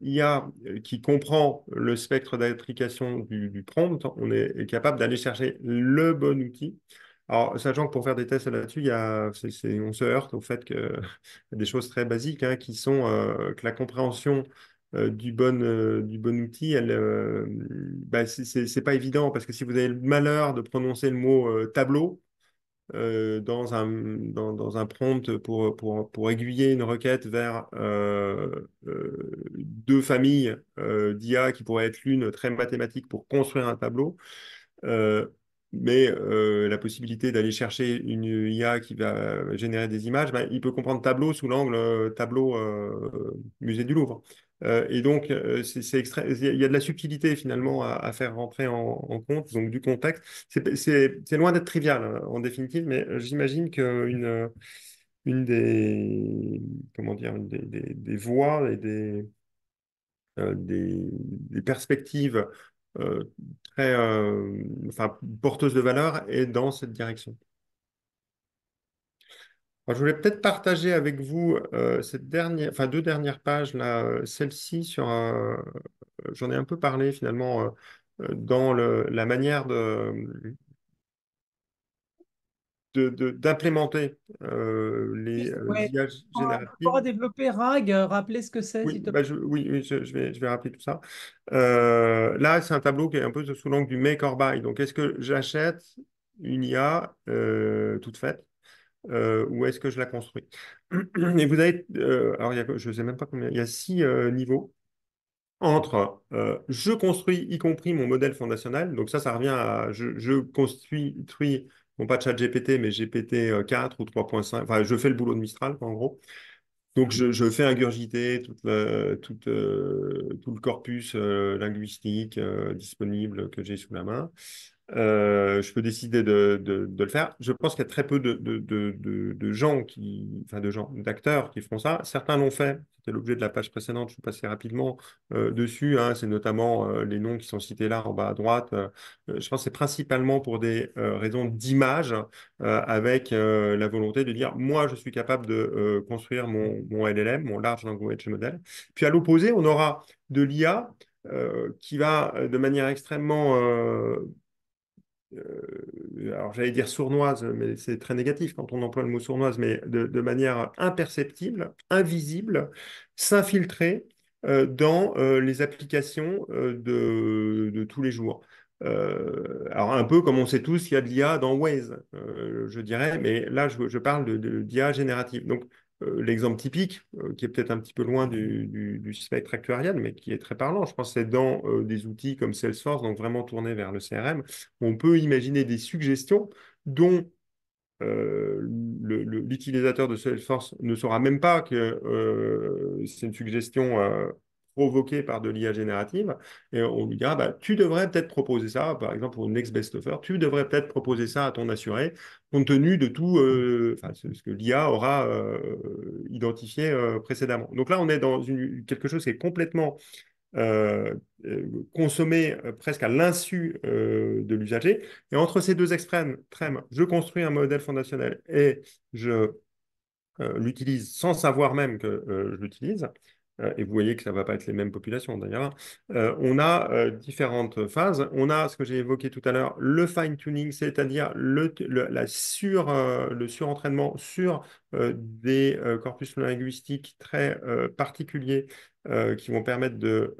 IA qui comprend le spectre d'application du prompt, est capable d'aller chercher le bon outil. Alors, sachant que pour faire des tests là-dessus, on se heurte au fait que y a des choses très basiques hein, qui sont que la compréhension du bon outil, bah, c'est pas évident parce que si vous avez le malheur de prononcer le mot tableau dans un prompt pour aiguiller une requête vers deux familles d'IA qui pourraient être l'une très mathématique pour construire un tableau, euh, mais la possibilité d'aller chercher une IA qui va générer des images, ben, il peut comprendre tableau sous l'angle tableau musée du Louvre. Et donc, il y a de la subtilité finalement à faire rentrer en compte, donc du contexte. C'est loin d'être trivial en définitive, mais j'imagine une des, comment dire, des voies et des perspectives euh, enfin, porteuses de valeur et dans cette direction. Alors, je voulais peut-être partager avec vous cette dernière, enfin deux dernières pages là, celle-ci j'en ai un peu parlé finalement dans la manière d'implémenter les Ouais. IA Tu pourras génératives. développer RAG, rappeler ce que c'est, Oui, s'il te bah plaît. oui, je vais rappeler tout ça. Là, c'est un tableau qui est un peu sous l'angle du make or buy. Donc, est-ce que j'achète une IA toute faite ou est-ce que je la construis? Et vous avez, alors je ne sais même pas combien, il y a 6 niveaux. entre je construis y compris mon modèle fondationnel. Donc ça revient à je construis non pas ChatGPT, mais GPT-4 ou 3.5. Enfin, je fais le boulot de Mistral, quoi, en gros. Donc je fais ingurgiter tout le corpus linguistique disponible que j'ai sous la main. Je peux décider de le faire. Je pense qu'il y a très peu de gens enfin de gens, d'acteurs qui font ça. Certains l'ont fait. C'était l'objet de la page précédente. Je suis passé rapidement dessus, hein. C'est notamment les noms qui sont cités là en bas à droite. Je pense que c'est principalement pour des raisons d'image, avec la volonté de dire, moi, je suis capable de construire mon LLM, mon Large Language Model. Puis à l'opposé, on aura de l'IA qui va de manière extrêmement alors j'allais dire sournoise, mais c'est très négatif quand on emploie le mot sournoise, mais de manière imperceptible, invisible, s'infiltrer dans les applications de tous les jours. Alors un peu comme on sait tous, il y a de l'IA dans Waze, je dirais, mais là je parle d'IA générative. Donc l'exemple typique, qui est peut-être un petit peu loin du spectre actuarial, mais qui est très parlant, je pense que c'est dans des outils comme Salesforce, donc vraiment tournés vers le CRM, on peut imaginer des suggestions dont l'utilisateur de Salesforce ne saura même pas que c'est une suggestion provoquée par de l'IA générative. Et on lui dira, bah, tu devrais peut-être proposer ça, par exemple pour Next Best Offer, tu devrais peut-être proposer ça à ton assuré, compte tenu de tout enfin, ce que l'IA aura identifié précédemment. Donc là, on est dans quelque chose qui est complètement euh, consommé presque à l'insu de l'usager. Et entre ces deux extrêmes, je construis un modèle fondationnel et je l'utilise sans savoir même que je l'utilise. Et vous voyez que ça ne va pas être les mêmes populations d'ailleurs. On a différentes phases. On a ce que j'ai évoqué tout à l'heure, le fine-tuning, c'est-à-dire le surentraînement sur des corpus linguistiques très particuliers qui vont permettre de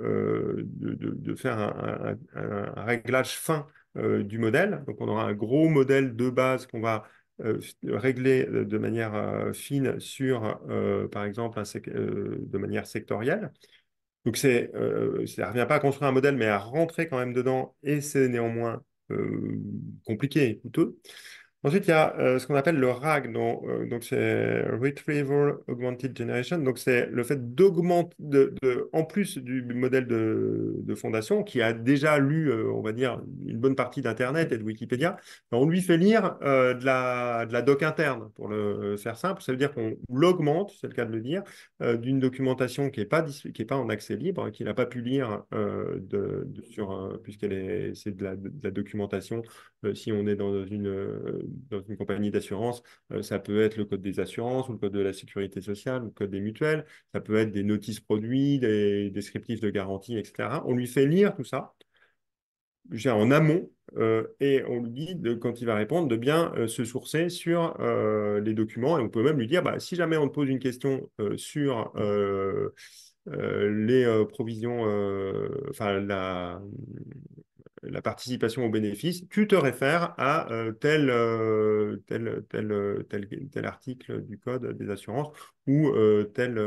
faire un réglage fin du modèle. Donc on aura un gros modèle de base qu'on va régler de manière fine sur, par exemple, de manière sectorielle. Donc, ça ne revient pas à construire un modèle, mais à rentrer quand même dedans, et c'est néanmoins compliqué et coûteux. Ensuite, il y a ce qu'on appelle le RAG, donc c'est Retrieval Augmented Generation. Donc, c'est le fait d'augmenter, en plus du modèle de fondation, qui a déjà lu, on va dire, une bonne partie d'Internet et de Wikipédia, on lui fait lire de la doc interne, pour le faire simple. Ça veut dire qu'on l'augmente, c'est le cas de le dire, d'une documentation qui est pas en accès libre, qu'il n'a pas pu lire c'est de la documentation. Si on est dans une compagnie d'assurance, ça peut être le code des assurances ou le code de la sécurité sociale ou le code des mutuelles. Ça peut être des notices produits, des descriptifs de garantie, etc. On lui fait lire tout ça en amont et on lui dit, quand il va répondre, de bien se sourcer sur les documents. Et on peut même lui dire, bah, si jamais on te pose une question sur les provisions, enfin la participation aux bénéfices, tu te réfères à tel article du Code des assurances ou tel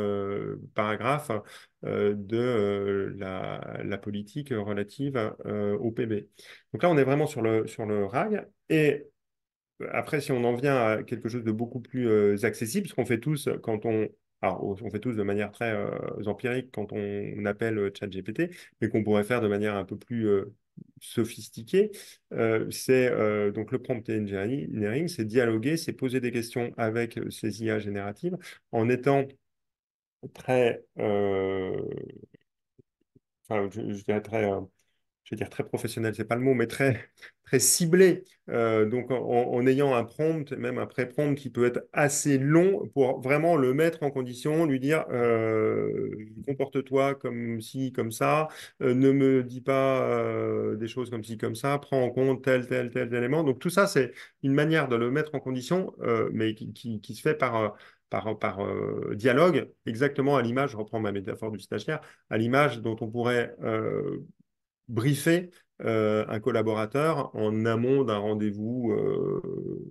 paragraphe de la politique relative au PB. Donc là, on est vraiment sur le RAG. Et après, si on en vient à quelque chose de beaucoup plus accessible, ce qu'on fait tous alors, on fait tous de manière très empirique quand on appelle ChatGPT, mais qu'on pourrait faire de manière un peu plus sophistiquée, c'est donc le prompt engineering, c'est dialoguer, c'est poser des questions avec ces IA génératives en étant très, enfin, je dirais je vais dire très professionnel, c'est pas le mot, mais très ciblé. Donc en ayant un prompt, même un pré-prompt qui peut être assez long pour vraiment le mettre en condition, lui dire comporte-toi comme ci, comme ça, ne me dis pas des choses comme ci, comme ça, prends en compte tel élément. Donc tout ça, c'est une manière de le mettre en condition, mais qui se fait par dialogue, exactement à l'image, je reprends ma métaphore du stagiaire, à l'image dont on pourrait briefer un collaborateur en amont d'un rendez-vous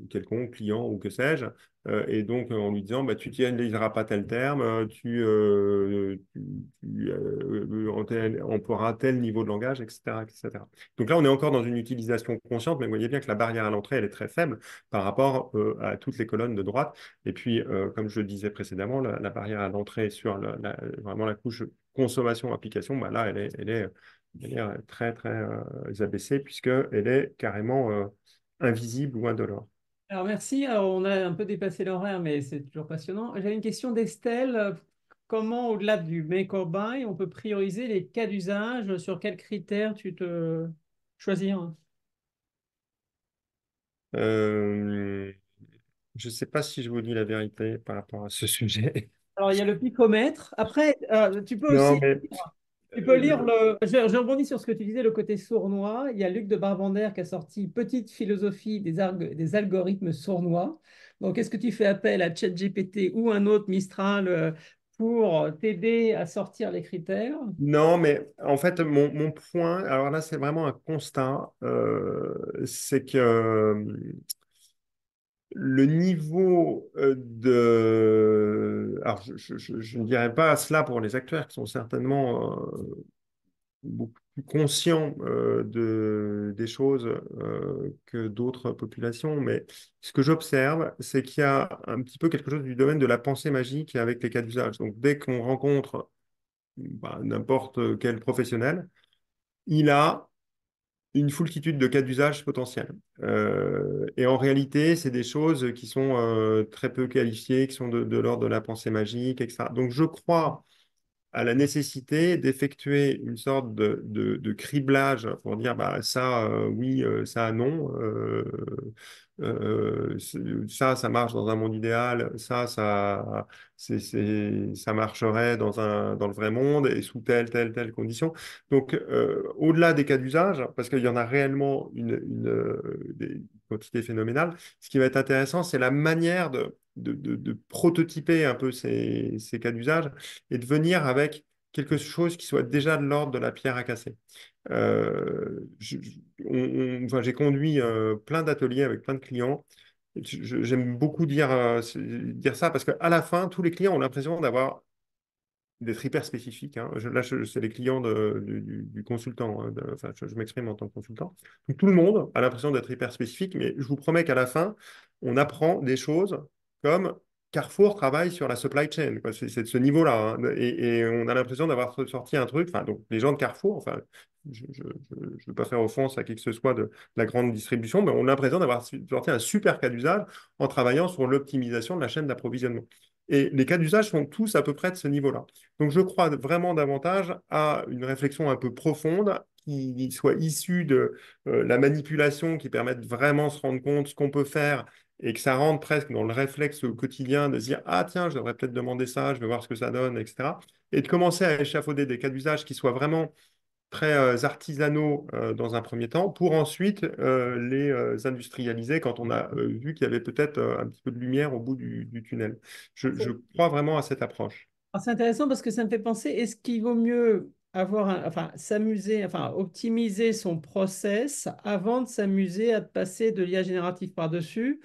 quelconque, client ou que sais-je, et donc en lui disant bah, tu n'utiliseras pas tel terme, tu emploieras tel niveau de langage, etc., etc. Donc là, on est encore dans une utilisation consciente, mais vous voyez bien que la barrière à l'entrée, elle est très faible par rapport à toutes les colonnes de droite. Et puis, comme je le disais précédemment, la barrière à l'entrée sur vraiment la couche consommation-application, bah là, elle est très, très abaissée puisqu'elle est carrément invisible, loin de l'or. Alors merci. Alors, on a un peu dépassé l'horaire, mais c'est toujours passionnant. J'avais une question d'Estelle. Comment, au-delà du make or buy, on peut prioriser les cas d'usage? Sur quels critères tu te choisir? Euh, je ne sais pas si je vous dis la vérité par rapport à ce sujet. Alors, il y a le picomètre. Après, tu peux Non, aussi. mais Tu peux lire euh, le. Je rebondis sur ce que tu disais, le côté sournois. Il y a Luc de Barbander qui a sorti Petite philosophie des algorithmes sournois. Donc, est-ce que tu fais appel à ChatGPT ou un autre Mistral pour t'aider à sortir les critères? non, mais en fait, mon point, alors là, c'est vraiment un constat, c'est que le niveau de... Alors, je ne dirais pas cela pour les acteurs qui sont certainement beaucoup plus conscients des choses que d'autres populations, mais ce que j'observe, c'est qu'il y a un petit peu quelque chose du domaine de la pensée magique avec les cas d'usage. Donc, dès qu'on rencontre bah, n'importe quel professionnel, il a une foultitude de cas d'usage potentiels. Et en réalité, c'est des choses qui sont très peu qualifiées, qui sont de l'ordre de la pensée magique, etc. Donc, je crois à la nécessité d'effectuer une sorte de criblage pour dire bah, ça, oui, ça, non. Ça marche dans un monde idéal, ça marcherait dans le vrai monde et sous telle condition. Donc, au-delà des cas d'usage, parce qu'il y en a réellement des quantités phénoménales, ce qui va être intéressant, c'est la manière de prototyper un peu ces cas d'usage et de venir avec quelque chose qui soit déjà de l'ordre de la pierre à casser. Enfin, j'ai conduit plein d'ateliers avec plein de clients. J'aime beaucoup dire ça parce qu'à la fin, tous les clients ont l'impression d'être hyper spécifiques, hein. C'est les clients du consultant, hein, enfin, je m'exprime en tant que consultant. Donc, tout le monde a l'impression d'être hyper spécifique, mais je vous promets qu'à la fin, on apprend des choses comme Carrefour travaille sur la supply chain, quoi. C'est de ce niveau-là, hein. Et on a l'impression d'avoir sorti un truc. Enfin, donc, les gens de Carrefour, enfin, je ne veux pas faire offense à qui que ce soit de la grande distribution, mais on a l'impression d'avoir sorti un super cas d'usage en travaillant sur l'optimisation de la chaîne d'approvisionnement. Et les cas d'usage sont tous à peu près de ce niveau-là. Donc, je crois vraiment davantage à une réflexion un peu profonde qui soit issue de la manipulation, qui permette vraiment de se rendre compte ce qu'on peut faire et que ça rentre presque dans le réflexe quotidien de se dire, ah tiens, je devrais peut-être demander ça, je vais voir ce que ça donne, etc. Et de commencer à échafauder des cas d'usage qui soient vraiment très artisanaux dans un premier temps, pour ensuite les industrialiser quand on a vu qu'il y avait peut-être un petit peu de lumière au bout du tunnel. Je crois vraiment à cette approche. Alors, c'est intéressant parce que ça me fait penser, est-ce qu'il vaut mieux enfin, s'amuser, enfin, optimiser son process avant de s'amuser à passer de l'IA générative par-dessus?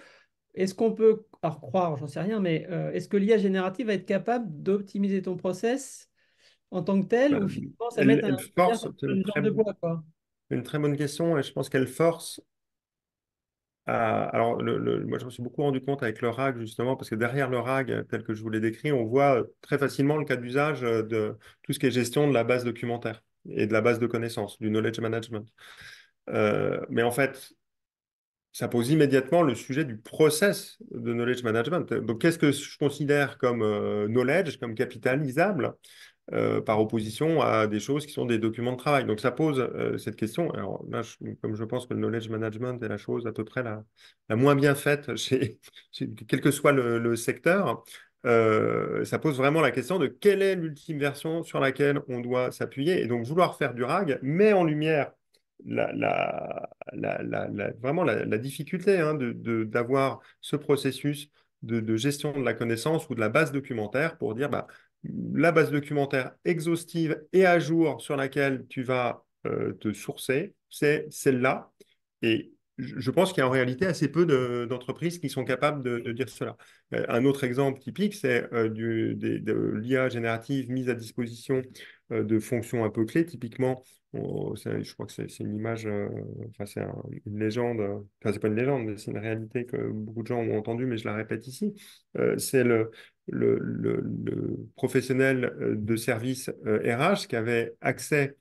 Est-ce qu'on peut, alors croire, j'en sais rien, mais est-ce que l'IA générative va être capable d'optimiser ton process en tant que tel ou Ben, finalement ça va être elle force, c'est une jambe de bois, quoi? une très bonne question et je pense qu'elle force alors, moi, je me suis beaucoup rendu compte avec le RAG, justement, parce que derrière le RAG, tel que je vous l'ai décrit, on voit très facilement le cas d'usage de tout ce qui est gestion de la base documentaire et de la base de connaissances, du knowledge management. Mais en fait, ça pose immédiatement le sujet du process de knowledge management. Donc, qu'est-ce que je considère comme knowledge, comme capitalisable? Par opposition à des choses qui sont des documents de travail. Donc ça pose cette question. Alors là, comme je pense que le knowledge management est la chose à peu près la moins bien faite quel que soit le secteur, ça pose vraiment la question de quelle est l'ultime version sur laquelle on doit s'appuyer. Et donc vouloir faire du RAG met en lumière vraiment la difficulté hein, d'avoir ce processus de gestion de la connaissance ou de la base documentaire pour dire bah, la base documentaire exhaustive et à jour sur laquelle tu vas te sourcer, c'est celle-là. Et je pense qu'il y a en réalité assez peu d'entreprises qui sont capables de dire cela. Un autre exemple typique, c'est de l'IA générative mise à disposition de fonctions un peu clés. Typiquement, je crois que c'est une image, enfin c'est une légende, enfin c'est pas une légende, mais c'est une réalité que beaucoup de gens ont entendue, mais je la répète ici. C'est le professionnel de service RH qui avait accès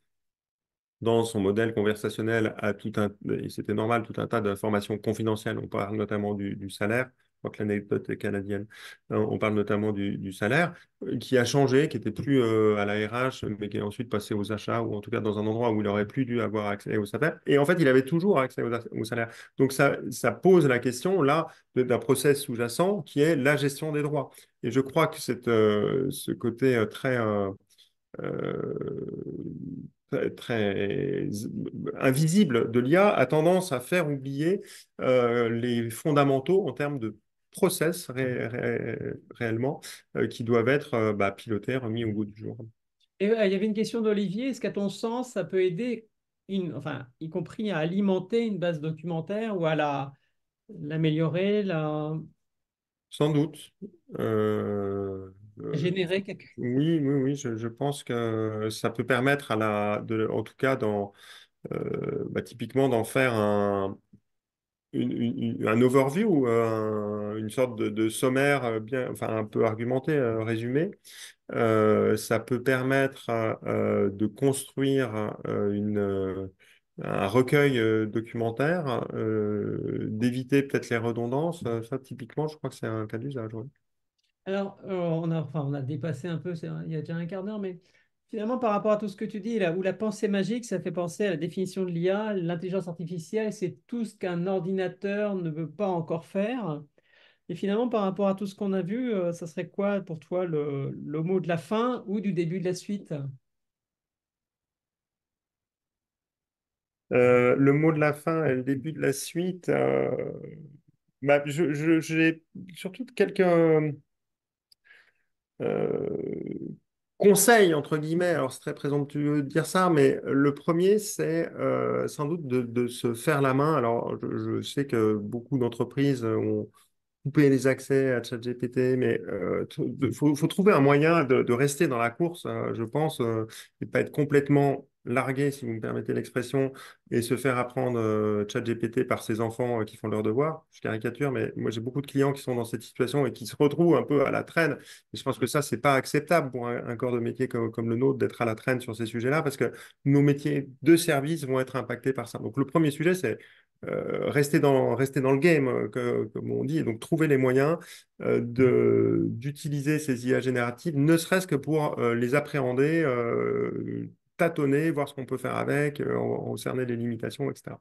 dans son modèle conversationnel à tout un, et c'était normal, tout un tas d'informations confidentielles. On parle notamment du salaire. Je crois que l'anecdote est canadienne. On parle notamment du salaire qui a changé, qui était plus à la RH, mais qui est ensuite passé aux achats ou en tout cas dans un endroit où il aurait plus dû avoir accès au salaire. Et en fait, il avait toujours accès au salaire. Donc ça pose la question là d'un process sous-jacent qui est la gestion des droits. Et je crois que ce côté très très invisible de l'IA a tendance à faire oublier les fondamentaux en termes de process réellement qui doivent être pilotés, remis au goût du jour. Et il y avait une question d'Olivier. Est-ce qu'à ton sens, ça peut aider, enfin, y compris à alimenter une base documentaire ou à l'améliorer, Sans doute. Euh, euh, générer quelque chose? oui, oui, oui, je pense que ça peut permettre en tout cas, typiquement d'en faire un overview, une sorte de sommaire bien, enfin un peu argumenté, résumé. Ça peut permettre de construire un recueil documentaire, d'éviter peut-être les redondances. Ça, typiquement, je crois que c'est un cas d'usage. Ouais. Alors, on a dépassé un peu, il y a déjà un quart d'heure, mais finalement, par rapport à tout ce que tu dis, là, où la pensée magique, ça fait penser à la définition de l'IA, l'intelligence artificielle, c'est tout ce qu'un ordinateur ne veut pas encore faire. Et finalement, par rapport à tout ce qu'on a vu, ça serait quoi pour toi le mot de la fin ou du début de la suite? Le mot de la fin et le début de la suite, j'ai surtout quelques conseil, entre guillemets, alors c'est très présomptueux de dire ça, mais le premier, c'est sans doute de se faire la main. Alors, je sais que beaucoup d'entreprises ont couper les accès à ChatGPT, mais faut trouver un moyen de rester dans la course, je pense, et pas être complètement largué, si vous me permettez l'expression, et se faire apprendre ChatGPT par ses enfants qui font leurs devoirs. Je caricature, mais moi j'ai beaucoup de clients qui sont dans cette situation et qui se retrouvent un peu à la traîne. Et je pense que ça, c'est pas acceptable pour un corps de métier comme le nôtre d'être à la traîne sur ces sujets-là, parce que nos métiers de service vont être impactés par ça. Donc le premier sujet, c'est rester dans le game, comme on dit, et donc trouver les moyens d'utiliser ces IA génératives, ne serait-ce que pour les appréhender, tâtonner, voir ce qu'on peut faire avec, en cerner les limitations, etc.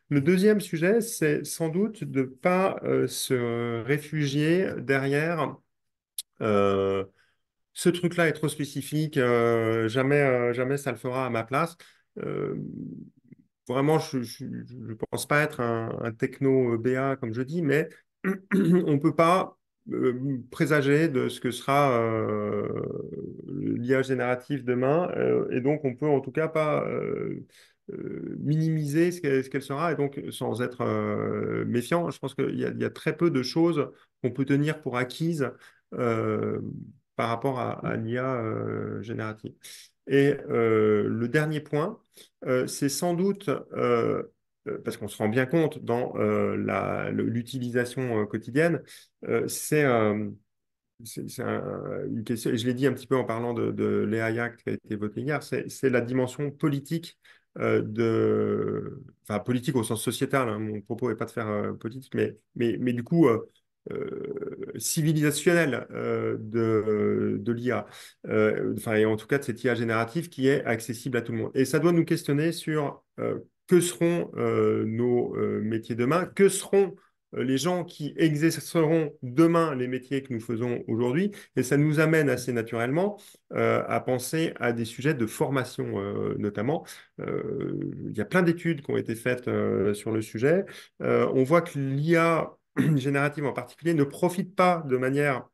Le deuxième sujet, c'est sans doute de ne pas se réfugier derrière ce truc-là est trop spécifique, jamais ça le fera à ma place. Euh, Vraiment, je ne pense pas être un techno BA, comme je dis, mais on ne peut pas présager de ce que sera l'IA générative demain, et donc on peut en tout cas pas minimiser ce qu'elle sera, et donc sans être méfiant, je pense qu'il y a très peu de choses qu'on peut tenir pour acquises euh, par rapport à l'IA générative. Et le dernier point, c'est sans doute, parce qu'on se rend bien compte dans l'utilisation quotidienne, c'est une question, et je l'ai dit un petit peu en parlant de l'AI Act qui a été voté hier, c'est la dimension politique enfin politique au sens sociétal, hein, mon propos n'est pas de faire politique, mais du coup civilisationnel de l'IA, enfin, et en tout cas de cette IA générative qui est accessible à tout le monde. Et ça doit nous questionner sur que seront nos métiers demain, que seront les gens qui exerceront demain les métiers que nous faisons aujourd'hui. Et ça nous amène assez naturellement à penser à des sujets de formation notamment. Il y a plein d'études qui ont été faites sur le sujet. On voit que l'IA générative en particulier ne profite pas de manière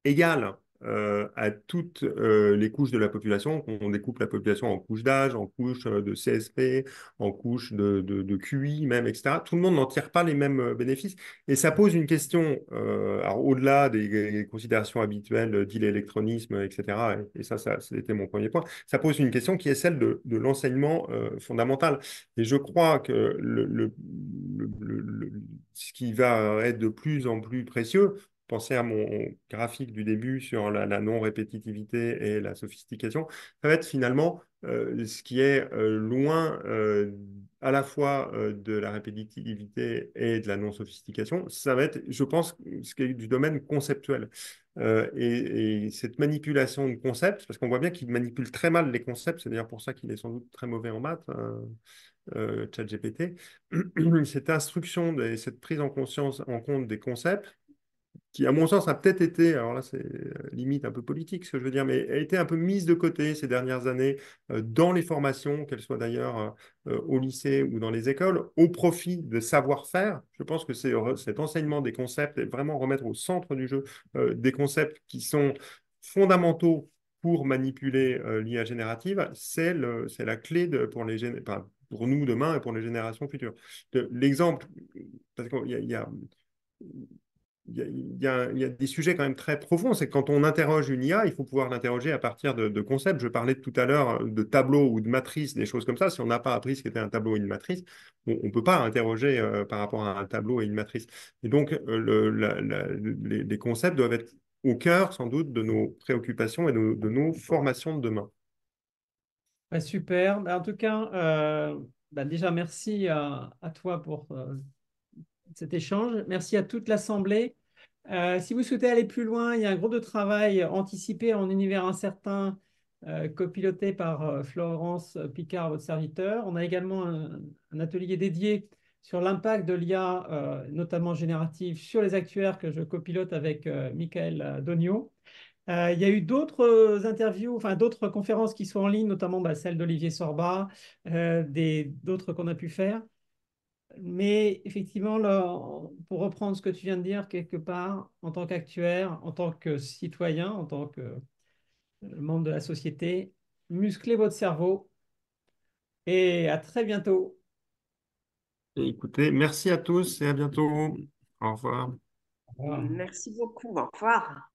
égale à toutes les couches de la population. On découpe la population en couches d'âge, en couches de CSP, en couches de QI même, etc. Tout le monde n'en tire pas les mêmes bénéfices. Et ça pose une question, alors au-delà des considérations habituelles d'illectronisme, etc. Et ça, c'était mon premier point. Ça pose une question qui est celle de l'enseignement fondamental. Et je crois que ce qui va être de plus en plus précieux, pensez à mon graphique du début sur la non-répétitivité et la sophistication, ça va être finalement ce qui est loin à la fois de la répétitivité et de la non-sophistication, ça va être, je pense, ce qui est du domaine conceptuel. Et cette manipulation de concepts, parce qu'on voit bien qu'il manipule très mal les concepts, c'est d'ailleurs pour ça qu'il est sans doute très mauvais en maths, ChatGPT, cette instruction, cette prise en conscience, en compte des concepts, qui, à mon sens, a peut-être été, alors là, c'est limite un peu politique ce que je veux dire, mais a été un peu mise de côté ces dernières années dans les formations, qu'elles soient d'ailleurs au lycée ou dans les écoles, au profit de savoir-faire. Je pense que c'est cet enseignement des concepts et vraiment remettre au centre du jeu des concepts qui sont fondamentaux pour manipuler l'IA générative, c'est la clé pour enfin, pour nous demain et pour les générations futures. L'exemple, parce qu'il y a des sujets quand même très profonds. C'est que quand on interroge une IA, il faut pouvoir l'interroger à partir de concepts. Je parlais tout à l'heure de tableaux ou de matrices, des choses comme ça. Si on n'a pas appris ce qu'était un tableau et une matrice, on ne peut pas interroger par rapport à un tableau et une matrice. Et donc, les concepts doivent être au cœur, sans doute, de nos préoccupations et de nos formations de demain. Ouais, super. En tout cas, déjà, merci à toi pour cet échange. Merci à toute l'Assemblée. Si vous souhaitez aller plus loin, il y a un groupe de travail anticipé en univers incertain, copiloté par Florence Picard, votre serviteur. On a également un atelier dédié sur l'impact de l'IA, notamment générative, sur les actuaires que je copilote avec Michael Donio. Il y a eu d'autres interviews, enfin d'autres conférences qui sont en ligne, notamment celle d'Olivier Sorba, d'autres qu'on a pu faire. Mais effectivement, là, pour reprendre ce que tu viens de dire, quelque part, en tant qu'actuaire, en tant que citoyen, en tant que membre de la société, musclez votre cerveau et à très bientôt. Et écoutez, merci à tous et à bientôt. Au revoir. Au revoir. Merci beaucoup. Au revoir.